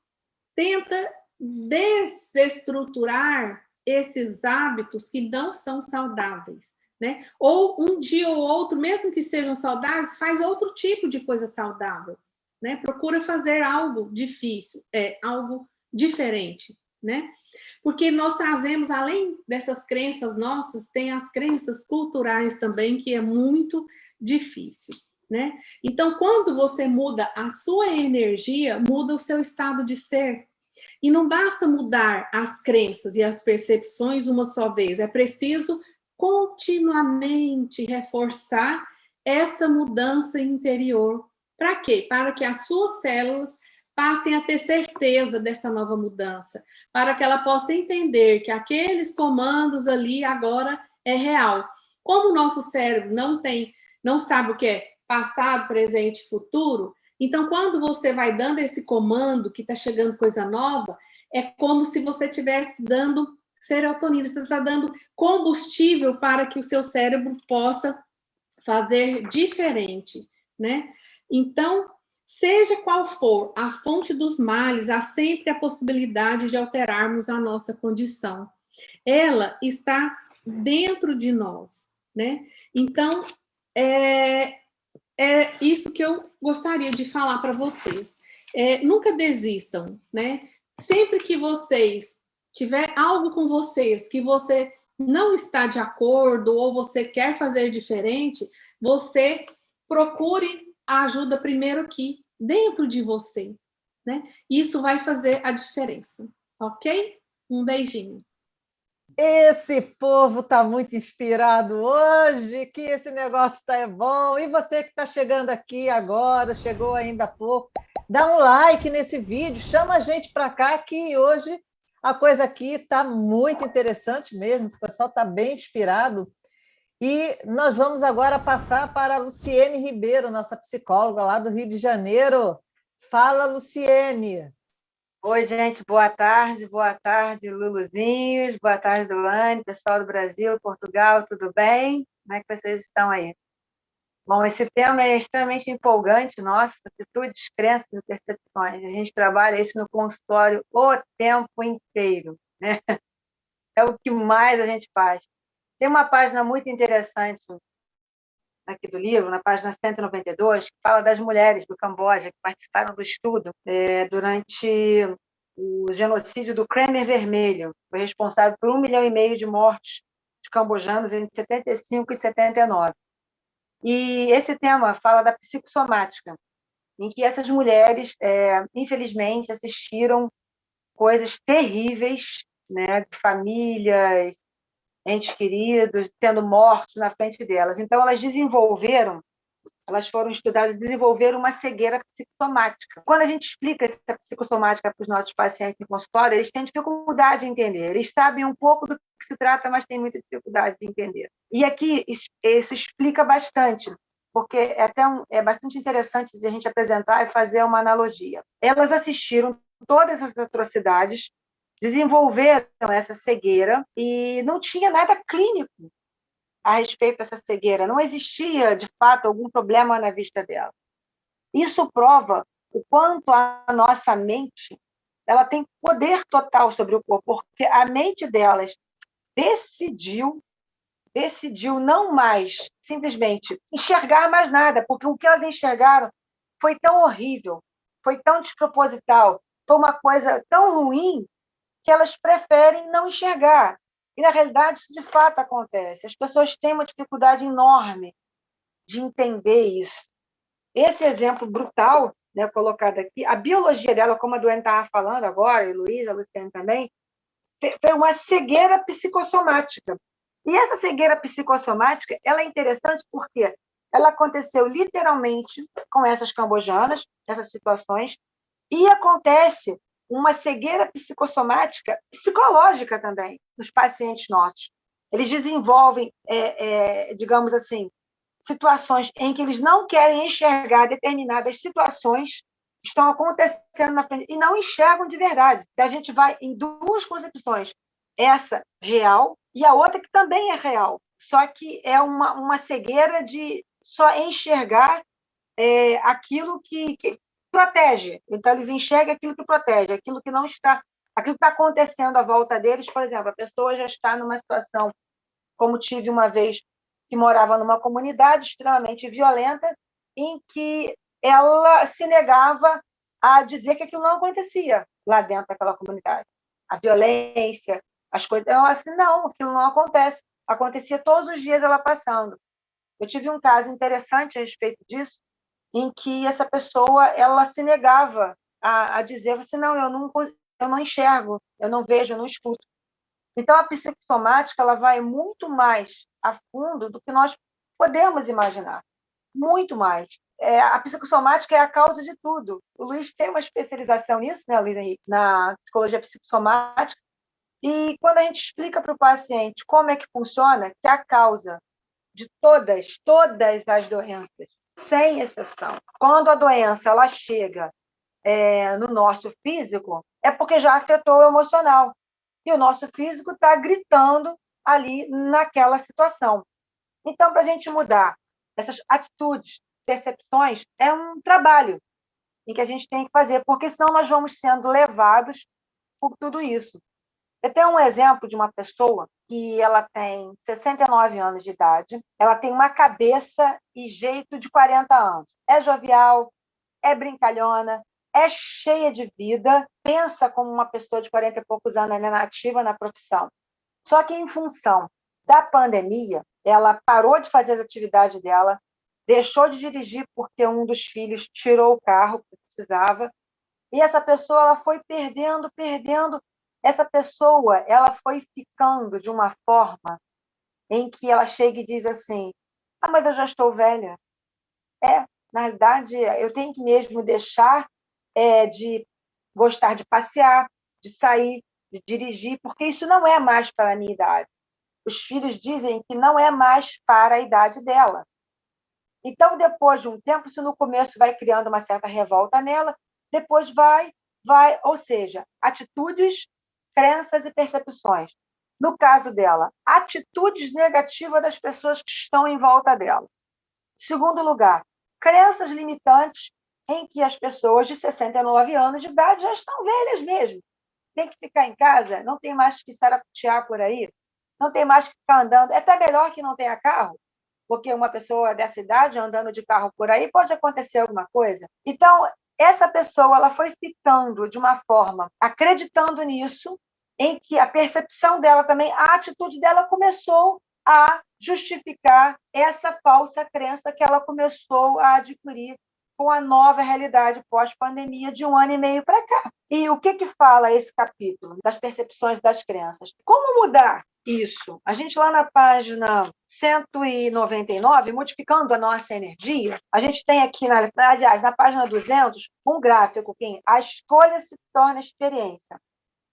tenta desestruturar esses hábitos que não são saudáveis, né? Ou um dia ou outro, mesmo que sejam saudáveis, faz outro tipo de coisa saudável, né? Procura fazer algo difícil, algo diferente, né? Porque nós trazemos, além dessas crenças nossas, tem as crenças culturais também, que é muito difícil, né? Então, quando você muda a sua energia, muda o seu estado de ser. E não basta mudar as crenças e as percepções uma só vez, é preciso continuamente reforçar essa mudança interior. Para quê? Para que as suas células passem a ter certeza dessa nova mudança, para que ela possa entender que aqueles comandos ali agora é real. Como o nosso cérebro não sabe o que é passado, presente e futuro, então, quando você vai dando esse comando, que está chegando coisa nova, é como se você estivesse dando serotonina, você está dando combustível para que o seu cérebro possa fazer diferente, né? Então, seja qual for a fonte dos males, há sempre a possibilidade de alterarmos a nossa condição. Ela está dentro de nós, né? Então, é isso que eu gostaria de falar para vocês. Nunca desistam, né? Sempre que vocês tiver algo com vocês que você não está de acordo ou você quer fazer diferente, você procure a ajuda primeiro aqui, dentro de você, né? Isso vai fazer a diferença, ok? Um beijinho. Esse povo está muito inspirado hoje, que esse negócio está bom. E você que está chegando aqui agora, chegou ainda há pouco, dá um like nesse vídeo, chama a gente para cá, que hoje a coisa aqui está muito interessante mesmo, o pessoal está bem inspirado. E nós vamos agora passar para a Luciene Ribeiro, nossa psicóloga lá do Rio de Janeiro. Fala, Luciene. Oi, gente, boa tarde, Luluzinhos, boa tarde, Luane, pessoal do Brasil, Portugal, tudo bem? Como é que vocês estão aí? Bom, esse tema é extremamente empolgante, nossa, atitudes, crenças e percepções. A gente trabalha isso no consultório o tempo inteiro, né? É o que mais a gente faz. Tem uma página muito interessante aqui do livro, na página 192, que fala das mulheres do Camboja que participaram do estudo durante o genocídio do Khmer Vermelho. Foi responsável por 1,5 milhão de mortes de cambojanos entre 75 e 79. E esse tema fala da psicossomática, em que essas mulheres, infelizmente, assistiram coisas terríveis, né, de famílias entes queridos sendo mortos na frente delas. Então, elas foram estudadas, desenvolveram uma cegueira psicossomática. Quando a gente explica essa psicossomática para os nossos pacientes em consultório, eles têm dificuldade de entender. Eles sabem um pouco do que se trata, mas têm muita dificuldade de entender. E aqui isso explica bastante, porque é bastante interessante a gente apresentar e fazer uma analogia. Elas assistiram todas as atrocidades, desenvolveram essa cegueira e não tinha nada clínico a respeito dessa cegueira. Não existia, de fato, algum problema na vista dela. Isso prova o quanto a nossa mente ela tem poder total sobre o corpo, porque a mente delas decidiu não mais simplesmente enxergar mais nada, porque o que elas enxergaram foi tão horrível, foi tão desproposital, foi uma coisa tão ruim que elas preferem não enxergar. E, na realidade, isso de fato acontece. As pessoas têm uma dificuldade enorme de entender isso. Esse exemplo brutal, né, colocado aqui, a biologia dela, como a Duane estava falando agora, e a Luciane também, foi uma cegueira psicossomática. E essa cegueira psicossomática ela é interessante porque ela aconteceu literalmente com essas cambojanas, essas situações, e acontece uma cegueira psicossomática psicológica também nos pacientes nossos. Eles desenvolvem, digamos assim, situações em que eles não querem enxergar determinadas situações que estão acontecendo na frente e não enxergam de verdade. Então, a gente vai em duas concepções, essa real e a outra que também é real, só que é uma cegueira de só enxergar aquilo que protege. Então, eles enxergam aquilo que protege, aquilo que não está, aquilo que está acontecendo à volta deles. Por exemplo, a pessoa já está numa situação, como tive uma vez, que morava numa comunidade extremamente violenta, em que ela se negava a dizer que aquilo não acontecia lá dentro daquela comunidade. A violência, as coisas... Ela assim, não, aquilo não acontece. Acontecia todos os dias ela passando. Eu tive um caso interessante a respeito disso, em que essa pessoa ela se negava a dizer assim, não, eu não enxergo, eu não vejo, eu não escuto. Então, a psicossomática ela vai muito mais a fundo do que nós podemos imaginar. Muito mais. A psicossomática é a causa de tudo. O Luiz tem uma especialização nisso, né, Luiz Henrique, na psicologia psicossomática, e quando a gente explica para o paciente como é que funciona, que é a causa de todas as doenças, sem exceção. Quando a doença ela chega no nosso físico, é porque já afetou o emocional. E o nosso físico está gritando ali naquela situação. Então, para a gente mudar essas atitudes, percepções, é um trabalho em que a gente tem que fazer, porque senão nós vamos sendo levados por tudo isso. Eu tenho um exemplo de uma pessoa que ela tem 69 anos de idade, ela tem uma cabeça e jeito de 40 anos. É jovial, é brincalhona, é cheia de vida, pensa como uma pessoa de 40 e poucos anos, ela é nativa na profissão. Só que, em função da pandemia, ela parou de fazer as atividades dela, deixou de dirigir porque um dos filhos tirou o carro que precisava, e essa pessoa ela foi perdendo. Essa pessoa ela foi ficando de uma forma em que ela chega e diz assim, mas eu já estou velha. Na realidade, eu tenho que mesmo deixar de gostar de passear, de sair, de dirigir, porque isso não é mais para a minha idade. Os filhos dizem que não é mais para a idade dela. Então, depois de um tempo, se no começo vai criando uma certa revolta nela, depois vai, ou seja, atitudes, crenças e percepções. No caso dela, atitudes negativas das pessoas que estão em volta dela. Segundo lugar, crenças limitantes em que as pessoas de 69 anos de idade já estão velhas mesmo. Tem que ficar em casa, não tem mais que saracotear por aí, não tem mais que ficar andando. É até melhor que não tenha carro, porque uma pessoa dessa idade andando de carro por aí pode acontecer alguma coisa. Então, essa pessoa ela foi ficando de uma forma, acreditando nisso, em que a percepção dela também, a atitude dela começou a justificar essa falsa crença que ela começou a adquirir com a nova realidade pós-pandemia de 1 ano e meio para cá. E o que fala esse capítulo das percepções das crenças? Como mudar isso? A gente lá na página 199, modificando a nossa energia, a gente tem aqui, aliás, na página 200, um gráfico que a escolha se torna experiência.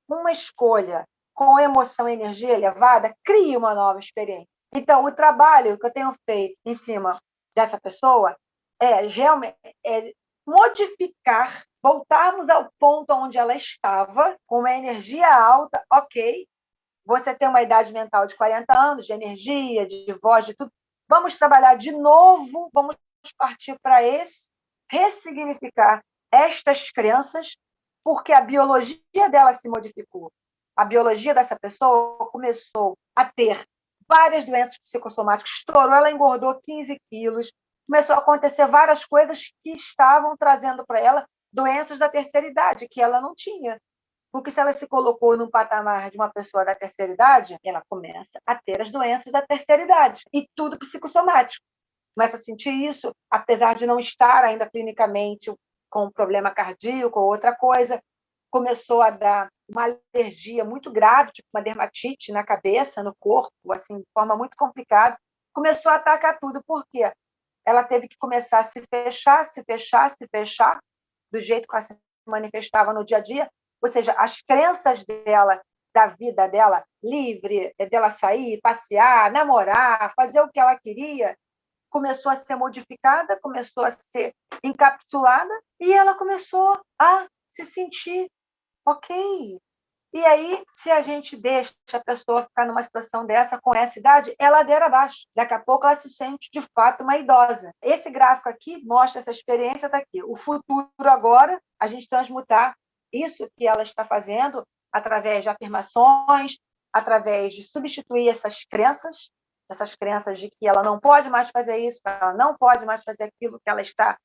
Uma escolha com emoção e energia elevada cria uma nova experiência. Então, o trabalho que eu tenho feito em cima dessa pessoa realmente modificar, voltarmos ao ponto onde ela estava, com uma energia alta, ok, você tem uma idade mental de 40 anos, de energia, de voz, de tudo, vamos trabalhar de novo, vamos partir para ressignificar estas crenças, porque a biologia dela se modificou. A biologia dessa pessoa começou a ter várias doenças psicossomáticas, estourou, ela engordou 15 quilos, começou a acontecer várias coisas que estavam trazendo para ela doenças da terceira idade, que ela não tinha. Porque se ela se colocou num patamar de uma pessoa da terceira idade, ela começa a ter as doenças da terceira idade, e tudo psicossomático. Começa a sentir isso, apesar de não estar ainda clinicamente com um problema cardíaco ou outra coisa, começou a dar uma alergia muito grave, tipo uma dermatite na cabeça, no corpo, assim, de forma muito complicada, começou a atacar tudo. Por quê? Ela teve que começar a se fechar, do jeito que ela se manifestava no dia a dia, ou seja, as crenças dela, da vida dela, livre, dela sair, passear, namorar, fazer o que ela queria, começou a ser modificada, começou a ser encapsulada, e ela começou a se sentir ok. E aí, se a gente deixa a pessoa ficar numa situação dessa com essa idade, é ladeira abaixo. Daqui a pouco ela se sente, de fato, uma idosa. Esse gráfico aqui mostra essa experiência daqui. O futuro agora, a gente transmutar isso que ela está fazendo através de afirmações, através de substituir essas crenças de que ela não pode mais fazer isso, que ela não pode mais fazer aquilo, que ela está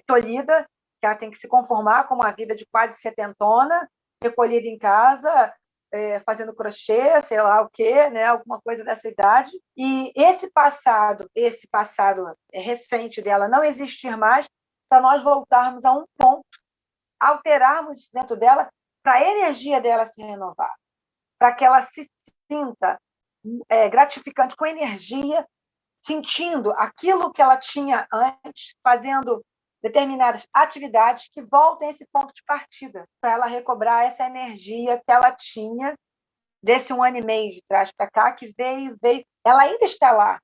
tolhida, que ela tem que se conformar com uma vida de quase setentona, recolhida em casa, fazendo crochê, sei lá o quê, né? Alguma coisa dessa idade. E esse passado recente dela não existir mais, para nós voltarmos a um ponto, alterarmos dentro dela, para a energia dela se renovar, para que ela se sinta gratificante, com energia, sentindo aquilo que ela tinha antes, fazendo determinadas atividades que voltem a esse ponto de partida, para ela recobrar essa energia que ela tinha desse 1 ano e meio de trás para cá, que veio. Ela ainda está lá,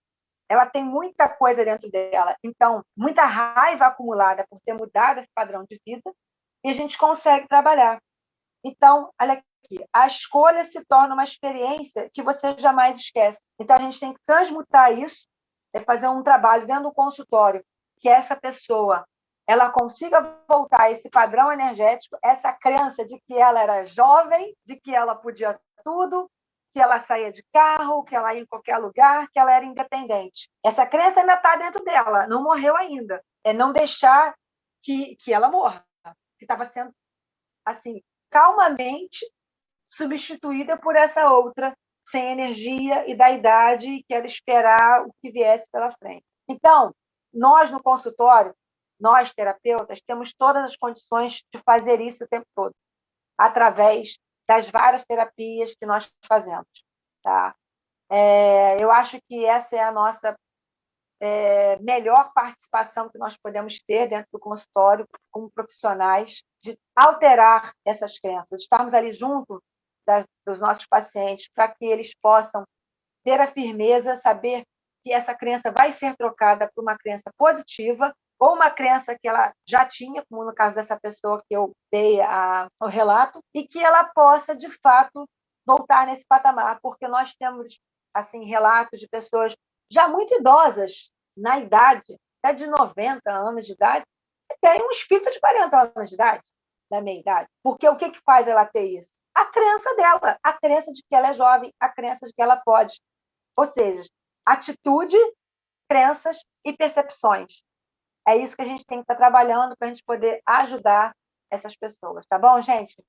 ela tem muita coisa dentro dela, então, muita raiva acumulada por ter mudado esse padrão de vida, e a gente consegue trabalhar. Então, olha aqui, a escolha se torna uma experiência que você jamais esquece. Então, a gente tem que transmutar isso, fazer um trabalho dentro do consultório, que essa pessoa ela consiga voltar a esse padrão energético, essa crença de que ela era jovem, de que ela podia tudo, que ela saía de carro, que ela ia em qualquer lugar, que ela era independente. Essa crença ainda está dentro dela, não morreu ainda. É não deixar que ela morra, que estava sendo, assim, calmamente substituída por essa outra, sem energia e da idade, que era esperar o que viesse pela frente. Então, nós no consultório, nós terapeutas, temos todas as condições de fazer isso o tempo todo, através das várias terapias que nós fazemos. Tá? Eu acho que essa é a nossa melhor participação que nós podemos ter dentro do consultório, como profissionais, de alterar essas crenças, estarmos ali junto dos nossos pacientes, para que eles possam ter a firmeza, saber que essa crença vai ser trocada por uma crença positiva, ou uma crença que ela já tinha, como no caso dessa pessoa que eu dei o relato, e que ela possa, de fato, voltar nesse patamar, porque nós temos assim relatos de pessoas já muito idosas, na idade, até de 90 anos de idade, que tem um espírito de 40 anos de idade, da meia idade. Porque o que faz ela ter isso? A crença dela, a crença de que ela é jovem, a crença de que ela pode. Ou seja, atitude, crenças e percepções. É isso que a gente tem que estar trabalhando para a gente poder ajudar essas pessoas. Tá bom, gente?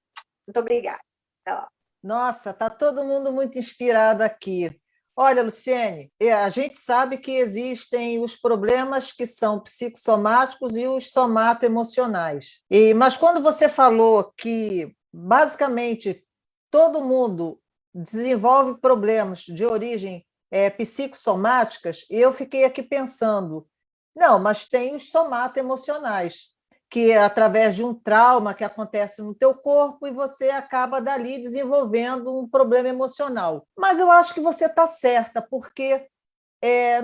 Muito obrigada. Até lá. Nossa, está todo mundo muito inspirado aqui. Olha, Luciene, a gente sabe que existem os problemas que são psicossomáticos e os somato-emocionais. Mas quando você falou que, basicamente, todo mundo desenvolve problemas de origem psicossomáticas, eu fiquei aqui pensando, não, mas tem os somato-emocionais, que é através de um trauma que acontece no teu corpo e você acaba dali desenvolvendo um problema emocional. Mas eu acho que você está certa, porque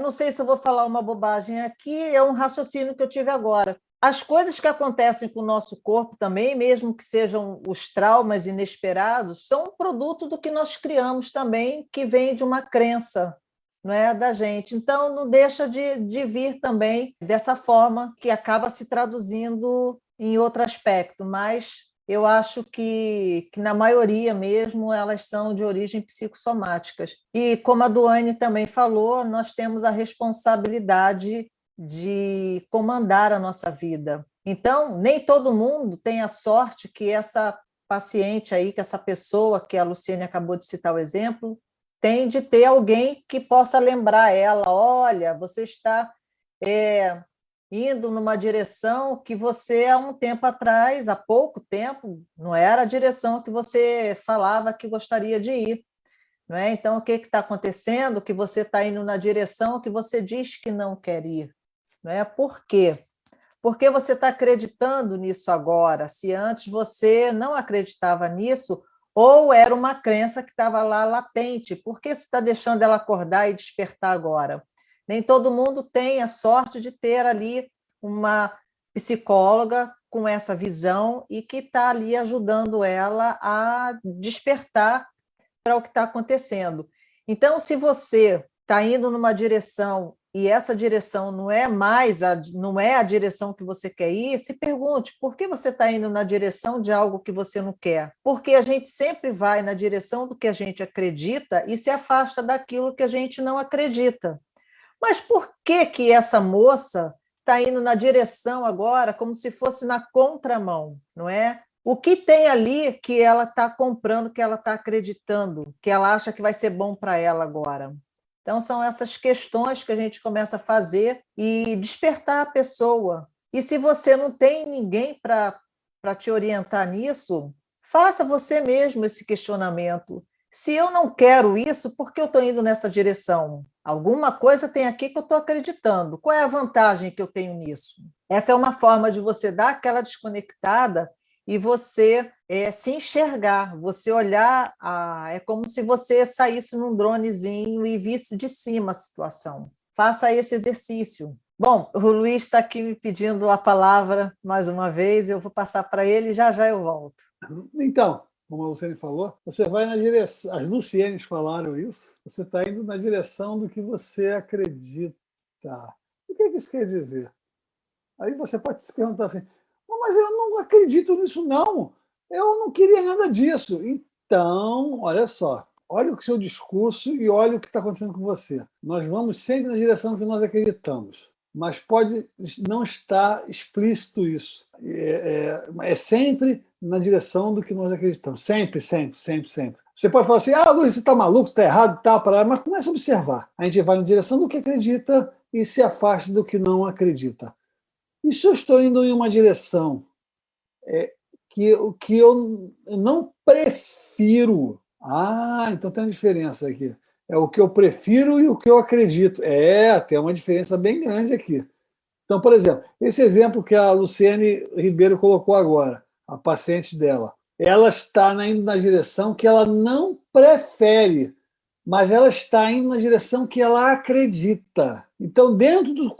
não sei se eu vou falar uma bobagem aqui, é um raciocínio que eu tive agora. As coisas que acontecem com o nosso corpo também, mesmo que sejam os traumas inesperados, são um produto do que nós criamos também, que vem de uma crença, não é, da gente. Então, não deixa de vir também dessa forma, que acaba se traduzindo em outro aspecto, mas eu acho que na maioria mesmo elas são de origem psicossomáticas. E como a Duane também falou, nós temos a responsabilidade de comandar a nossa vida. Então, nem todo mundo tem a sorte que essa paciente aí, que essa pessoa que a Luciene acabou de citar o exemplo, tem de ter alguém que possa lembrar ela, olha, você está indo numa direção que você, há um tempo atrás, há pouco tempo, não era a direção que você falava que gostaria de ir. Não é? Então, o que está acontecendo? Que você está indo na direção que você diz que não quer ir. Não é? Por quê? Porque você está acreditando nisso agora, se antes você não acreditava nisso, ou era uma crença que estava lá latente, por que você está deixando ela acordar e despertar agora? Nem todo mundo tem a sorte de ter ali uma psicóloga com essa visão e que está ali ajudando ela a despertar para o que está acontecendo. Então, se você está indo numa direção e essa direção não é mais não é a direção que você quer ir, se pergunte por que você está indo na direção de algo que você não quer. Porque a gente sempre vai na direção do que a gente acredita e se afasta daquilo que a gente não acredita. Mas por que essa moça está indo na direção agora como se fosse na contramão, não é? O que tem ali que ela está comprando, que ela está acreditando, que ela acha que vai ser bom para ela agora? Então, são essas questões que a gente começa a fazer e despertar a pessoa. E se você não tem ninguém para te orientar nisso, faça você mesmo esse questionamento. Se eu não quero isso, por que eu estou indo nessa direção? Alguma coisa tem aqui que eu estou acreditando. Qual é a vantagem que eu tenho nisso? Essa é uma forma de você dar aquela desconectada e você se enxergar, você olhar, é como se você saísse num dronezinho e visse de cima a situação. Faça esse exercício. Bom, o Luiz está aqui me pedindo a palavra mais uma vez, eu vou passar para ele e já já eu volto. Então, como a Luciene falou, você vai na direção, as Lucienes falaram isso, você está indo na direção do que você acredita. O que isso quer dizer? Aí você pode se perguntar assim, mas eu não acredito nisso, não. Eu não queria nada disso. Então, olha só, olha o seu discurso e olha o que está acontecendo com você. Nós vamos sempre na direção que nós acreditamos, mas pode não estar explícito isso. É sempre na direção do que nós acreditamos. Sempre, sempre, sempre, sempre. Você pode falar assim, Luiz, você está maluco, você está errado, tá, mas começa a observar. A gente vai na direção do que acredita e se afasta do que não acredita. E se eu estou indo em uma direção que eu não prefiro? Então tem uma diferença aqui. É o que eu prefiro e o que eu acredito. Tem uma diferença bem grande aqui. Então, por exemplo, esse exemplo que a Luciene Ribeiro colocou agora, a paciente dela, ela está indo na direção que ela não prefere, mas ela está indo na direção que ela acredita. Então, dentro do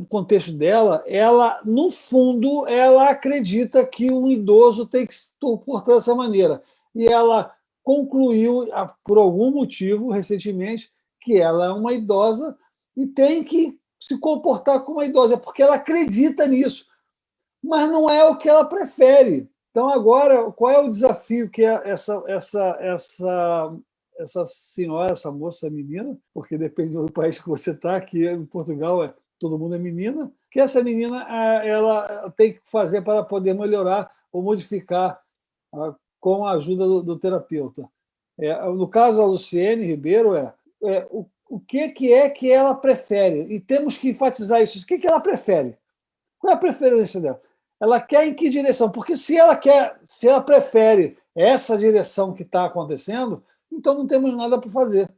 contexto dela, ela, no fundo, ela acredita que um idoso tem que se comportar dessa maneira. E ela concluiu, por algum motivo, recentemente, que ela é uma idosa e tem que se comportar como uma idosa, porque ela acredita nisso. Mas não é o que ela prefere. Então, agora, qual é o desafio que essa senhora, essa moça, menina, porque depende do país que você está, aqui em Portugal todo mundo é menina, que essa menina ela tem que fazer para poder melhorar ou modificar com a ajuda do terapeuta. No caso, a Luciene Ribeiro o que é que ela prefere. E temos que enfatizar isso. O que ela prefere? Qual é a preferência dela? Ela quer em que direção? Porque se ela prefere essa direção que está acontecendo, então não temos nada para fazer.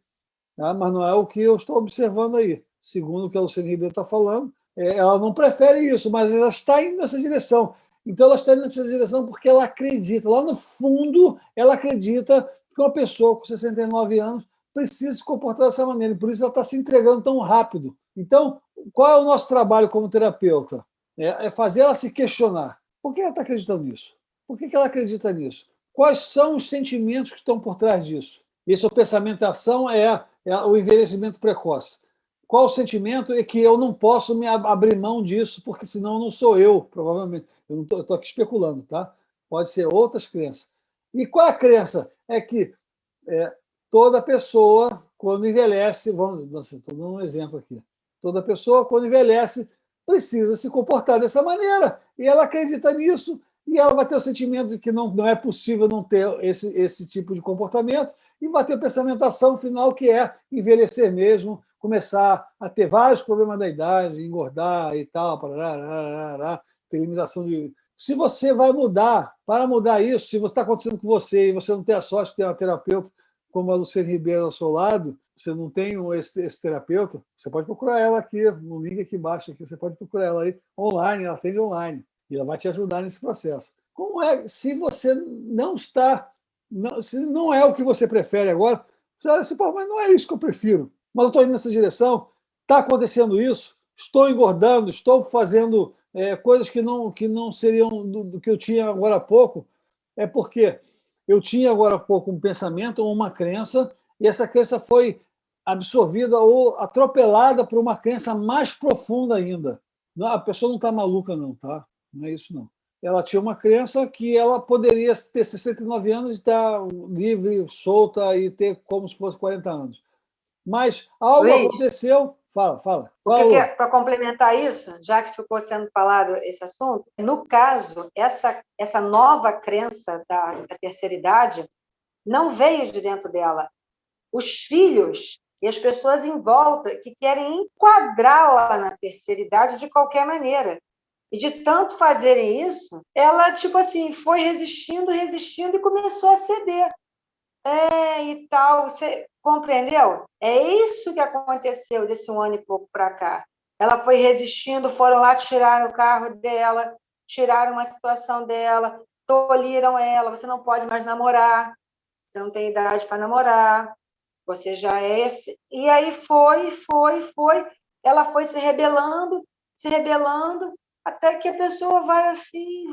Tá? Mas não é o que eu estou observando aí. Segundo o que a Luciane Ribeiro está falando, ela não prefere isso, mas ela está indo nessa direção. Então, ela está indo nessa direção porque ela acredita. Lá no fundo, ela acredita que uma pessoa com 69 anos precisa se comportar dessa maneira. E por isso ela está se entregando tão rápido. Então, qual é o nosso trabalho como terapeuta? É fazer ela se questionar. Por que ela está acreditando nisso? Por que ela acredita nisso? Quais são os sentimentos que estão por trás disso? Esse é o pensamento e ação, é o envelhecimento precoce. Qual o sentimento é que eu não posso me abrir mão disso, porque senão eu não sou eu, provavelmente. Eu estou aqui especulando, tá? Pode ser outras crenças. E qual é a crença? É que toda pessoa, quando envelhece, estou dando um exemplo aqui, toda pessoa, quando envelhece, precisa se comportar dessa maneira. E ela acredita nisso, e ela vai ter o sentimento de que não é possível não ter esse tipo de comportamento, e vai ter a pensamentação final, que é envelhecer mesmo, começar a ter vários problemas da idade, engordar e tal, ter limitação de... Se você vai mudar, para mudar isso, se você está acontecendo com você e você não tem a sorte de ter uma terapeuta como a Luciane Ribeiro ao seu lado, você não tem esse terapeuta, você pode procurar ela aqui, no link aqui embaixo, aqui, você pode procurar ela aí online, ela atende online, e ela vai te ajudar nesse processo. Como é, se você não está, se não é o que você prefere agora, você olha assim, mas não é isso que eu prefiro, mas eu estou indo nessa direção, está acontecendo isso, estou engordando, estou fazendo coisas que não seriam do que eu tinha agora há pouco, é porque eu tinha agora há pouco um pensamento ou uma crença, e essa crença foi absorvida ou atropelada por uma crença mais profunda ainda. A pessoa não está maluca, não, tá? Não é isso, não. Ela tinha uma crença que ela poderia ter 69 anos e estar livre, solta e ter como se fosse 40 anos. Mas algo aconteceu. Fala. Para complementar isso, já que ficou sendo falado esse assunto, no caso, essa nova crença da terceira idade não veio de dentro dela. Os filhos e as pessoas em volta que querem enquadrá-la na terceira idade de qualquer maneira. E de tanto fazerem isso, ela, tipo assim, foi resistindo e começou a ceder. E tal, você compreendeu? É isso que aconteceu desse 1 ano e pouco para cá. Ela foi resistindo, foram lá, tiraram o carro dela, tiraram uma situação dela, tolhiram ela, você não pode mais namorar, você não tem idade para namorar, você já é esse. E aí foi, ela foi se rebelando, até que a pessoa vai assim,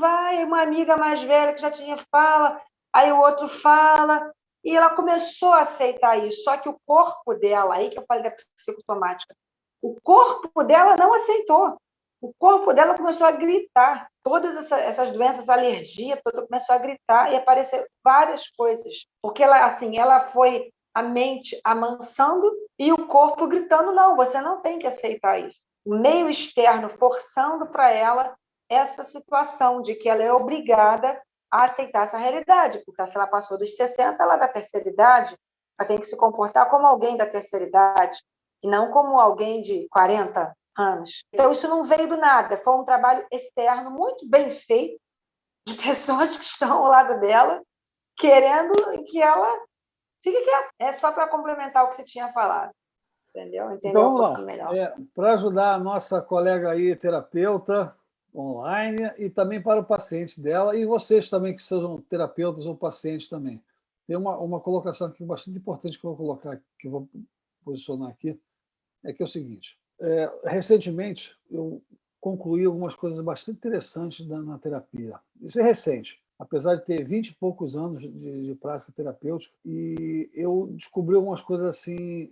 uma amiga mais velha que já tinha fala, aí o outro fala, e ela começou a aceitar isso, só que o corpo dela, aí que eu falei da psicossomática, o corpo dela não aceitou. O corpo dela começou a gritar. Todas essas doenças, alergia, toda começou a gritar e aparecer várias coisas. Porque ela foi a mente amansando e o corpo gritando, não, você não tem que aceitar isso. O meio externo forçando para ela essa situação de que ela é obrigada a aceitar essa realidade, porque se ela passou dos 60, ela é da terceira idade, ela tem que se comportar como alguém da terceira idade, e não como alguém de 40 anos. Então, isso não veio do nada, foi um trabalho externo muito bem feito, de pessoas que estão ao lado dela, querendo que ela fique quieta. É só para complementar o que você tinha falado. Entendeu? Entendeu então, um pouquinho melhor. Para ajudar a nossa colega aí, terapeuta online, e também para o paciente dela, e vocês também que sejam terapeutas ou pacientes também. Tem uma colocação aqui bastante importante que eu vou colocar, que eu vou posicionar aqui, é que é o seguinte, recentemente eu concluí algumas coisas bastante interessantes na terapia. Isso é recente, apesar de ter 20 e poucos anos de prática terapêutica, e eu descobri algumas coisas assim,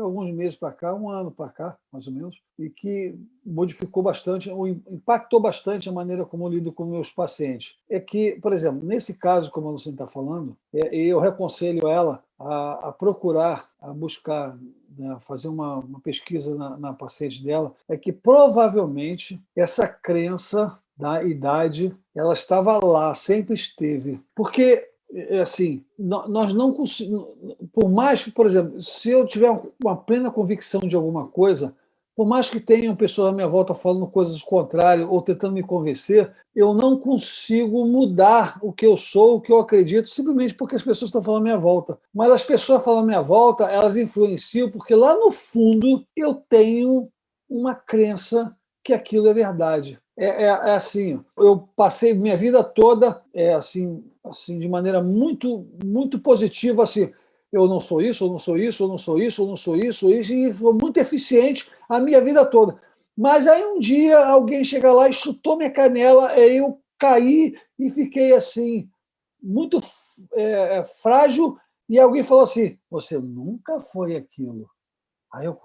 alguns meses para cá, 1 ano para cá, mais ou menos, e que modificou bastante, impactou bastante a maneira como eu lido com meus pacientes. É que, por exemplo, nesse caso, como a Luciane está falando, eu reconselho ela a procurar, a buscar, né, fazer uma pesquisa na paciente dela, é que provavelmente essa crença da idade, ela estava lá, sempre esteve. Porque assim, nós não conseguimos, por mais que, por exemplo, se eu tiver uma plena convicção de alguma coisa, por mais que tenham pessoas à minha volta falando coisas contrárias ou tentando me convencer, eu não consigo mudar o que eu sou, o que eu acredito, simplesmente porque as pessoas estão falando à minha volta. Mas as pessoas falando à minha volta, elas influenciam, porque lá no fundo eu tenho uma crença que aquilo é verdade. É assim, eu passei minha vida toda assim, de maneira muito, muito positiva, assim, eu não sou isso, eu não sou isso, eu não sou isso, eu não sou isso, e foi muito eficiente a minha vida toda. Mas aí um dia alguém chega lá e chutou minha canela, aí eu caí e fiquei assim, muito frágil, e alguém falou assim, você nunca foi aquilo. Aí eu,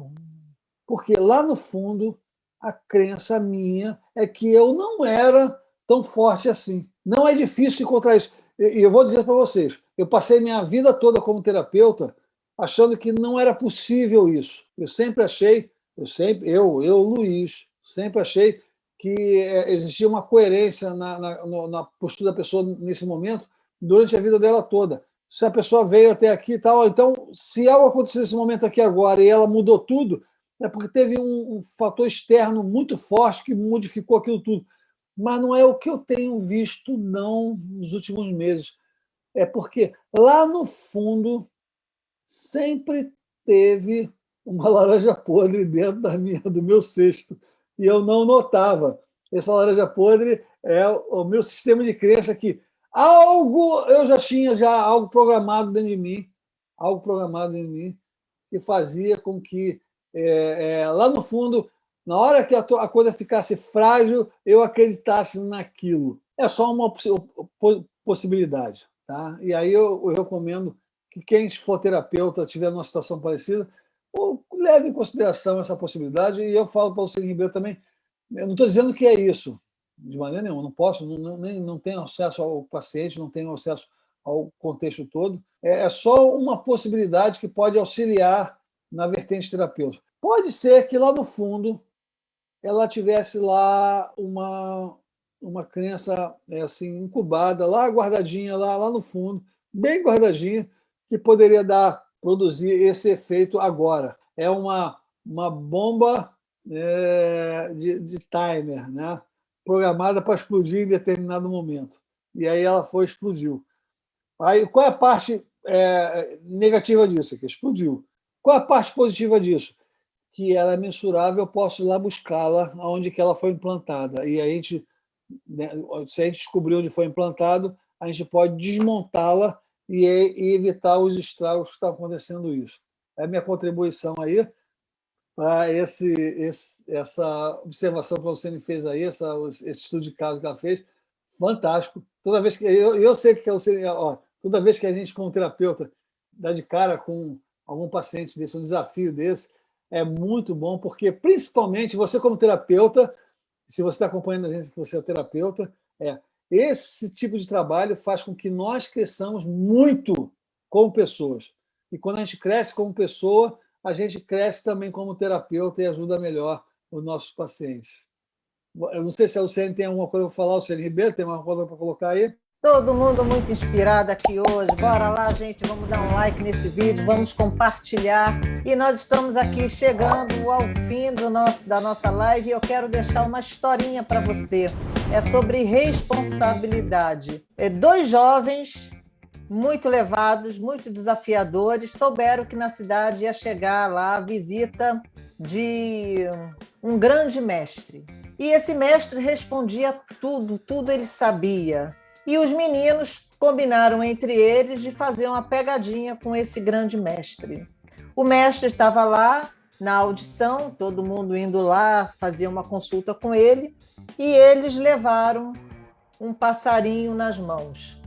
porque lá no fundo, a crença minha é que eu não era tão forte assim. Não é difícil encontrar isso. E eu vou dizer para vocês, eu passei minha vida toda como terapeuta achando que não era possível isso. Eu sempre achei, Luiz, sempre achei que existia uma coerência na postura da pessoa nesse momento durante a vida dela toda. Se a pessoa veio até aqui e tal, então, se algo acontecer nesse momento aqui agora e ela mudou tudo, é porque teve um fator externo muito forte que modificou aquilo tudo. Mas não é o que eu tenho visto, não, nos últimos meses. É porque lá no fundo sempre teve uma laranja podre dentro do meu cesto. E eu não notava. Essa laranja podre é o meu sistema de crença que eu já tinha algo programado dentro de mim, que fazia com que lá no fundo, na hora que a coisa ficasse frágil, eu acreditasse naquilo. É só uma possibilidade. Tá? E aí eu recomendo que quem for terapeuta, tiver numa situação parecida, leve em consideração essa possibilidade. E eu falo para o Cine Ribeiro também, eu não estou dizendo que é isso, de maneira nenhuma, não posso, não tenho acesso ao paciente, não tenho acesso ao contexto todo. É só uma possibilidade que pode auxiliar na vertente terapêutica. Pode ser que lá no fundo ela tivesse lá uma crença assim incubada, lá guardadinha, lá no fundo, bem guardadinha, que poderia produzir esse efeito agora. É uma bomba de timer, né? Programada para explodir em determinado momento. E aí ela explodiu. Aí, qual é a parte negativa disso? Que explodiu. Qual é a parte positiva disso? Que ela é mensurável, eu posso ir lá buscá-la onde que ela foi implantada. E a gente, né, se a gente descobrir onde foi implantado, a gente pode desmontá-la e evitar os estragos que estão acontecendo isso. É a minha contribuição aí para essa observação que a Luciane fez aí, esse estudo de caso que ela fez, fantástico. Toda vez que eu sei que a Luciane, toda vez que a gente, como terapeuta, dá de cara com algum paciente desse, um desafio desse, é muito bom, porque, principalmente, você como terapeuta, se você está acompanhando a gente que você é terapeuta, esse tipo de trabalho faz com que nós cresçamos muito como pessoas. E quando a gente cresce como pessoa, a gente cresce também como terapeuta e ajuda melhor os nossos pacientes. Eu não sei se a Luciane tem alguma coisa para falar, o Luciane Ribeiro tem alguma coisa para colocar aí? Todo mundo muito inspirado aqui hoje. Bora lá, gente, vamos dar um like nesse vídeo, vamos compartilhar. E nós estamos aqui chegando ao fim da nossa live e eu quero deixar uma historinha para você. É sobre responsabilidade. 2 jovens muito levados, muito desafiadores, souberam que na cidade ia chegar lá a visita de um grande mestre. E esse mestre respondia tudo ele sabia. E os meninos combinaram entre eles de fazer uma pegadinha com esse grande mestre. O mestre estava lá na audição, todo mundo indo lá fazer uma consulta com ele, e eles levaram um passarinho nas mãos.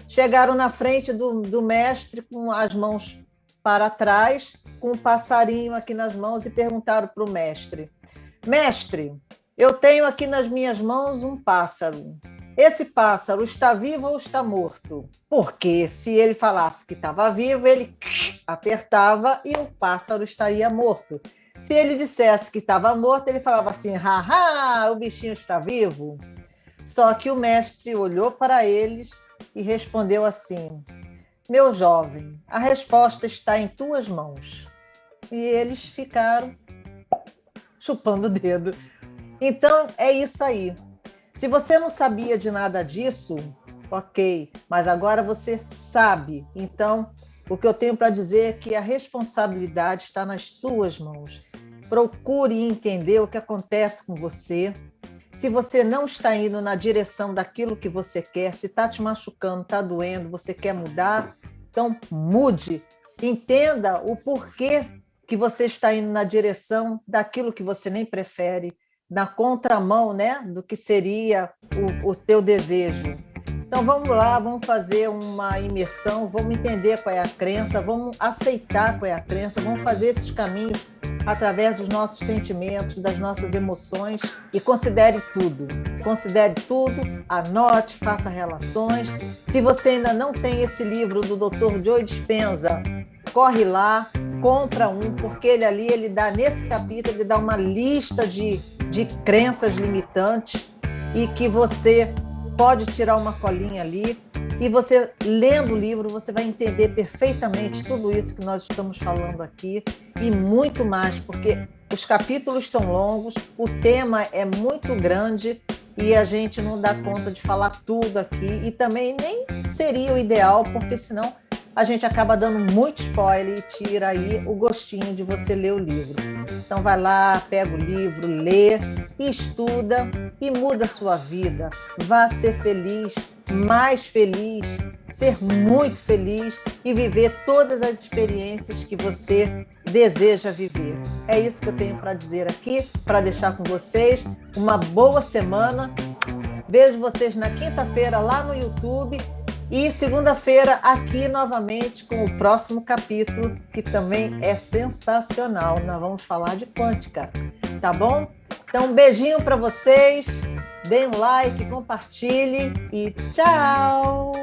Chegaram na frente do mestre com as mãos para trás, com o passarinho aqui nas mãos, e perguntaram para o mestre: mestre, eu tenho aqui nas minhas mãos um pássaro. Esse pássaro está vivo ou está morto? Porque se ele falasse que estava vivo, ele apertava e o pássaro estaria morto. Se ele dissesse que estava morto, ele falava assim: haha, o bichinho está vivo. Só que o mestre olhou para eles, e respondeu assim: meu jovem, a resposta está em tuas mãos. E eles ficaram chupando o dedo. Então, é isso aí. Se você não sabia de nada disso, ok, mas agora você sabe. Então, o que eu tenho para dizer é que a responsabilidade está nas suas mãos. Procure entender o que acontece com você. Se você não está indo na direção daquilo que você quer, se está te machucando, está doendo, você quer mudar, então mude. Entenda o porquê que você está indo na direção daquilo que você nem prefere, na contramão, né, do que seria o teu desejo. Então vamos lá, vamos fazer uma imersão, vamos entender qual é a crença, vamos aceitar qual é a crença, vamos fazer esses caminhos através dos nossos sentimentos, das nossas emoções, e considere tudo, anote, faça relações. Se você ainda não tem esse livro do Dr. Joe Dispenza, corre lá, compra um, porque ele dá, nesse capítulo, ele dá uma lista de crenças limitantes e que você pode tirar uma colinha ali, e você, lendo o livro, você vai entender perfeitamente tudo isso que nós estamos falando aqui e muito mais, porque os capítulos são longos, o tema é muito grande e a gente não dá conta de falar tudo aqui, e também nem seria o ideal, porque senão a gente acaba dando muito spoiler e tira aí o gostinho de você ler o livro. Então vai lá, pega o livro, lê, estuda e muda a sua vida. Vá ser feliz, mais feliz, ser muito feliz e viver todas as experiências que você deseja viver. É isso que eu tenho para dizer aqui, para deixar com vocês. Uma boa semana. Vejo vocês na quinta-feira lá no YouTube. E segunda-feira aqui novamente com o próximo capítulo, que também é sensacional. Nós vamos falar de quântica, tá bom? Então, um beijinho para vocês, deem um like, compartilhe e tchau!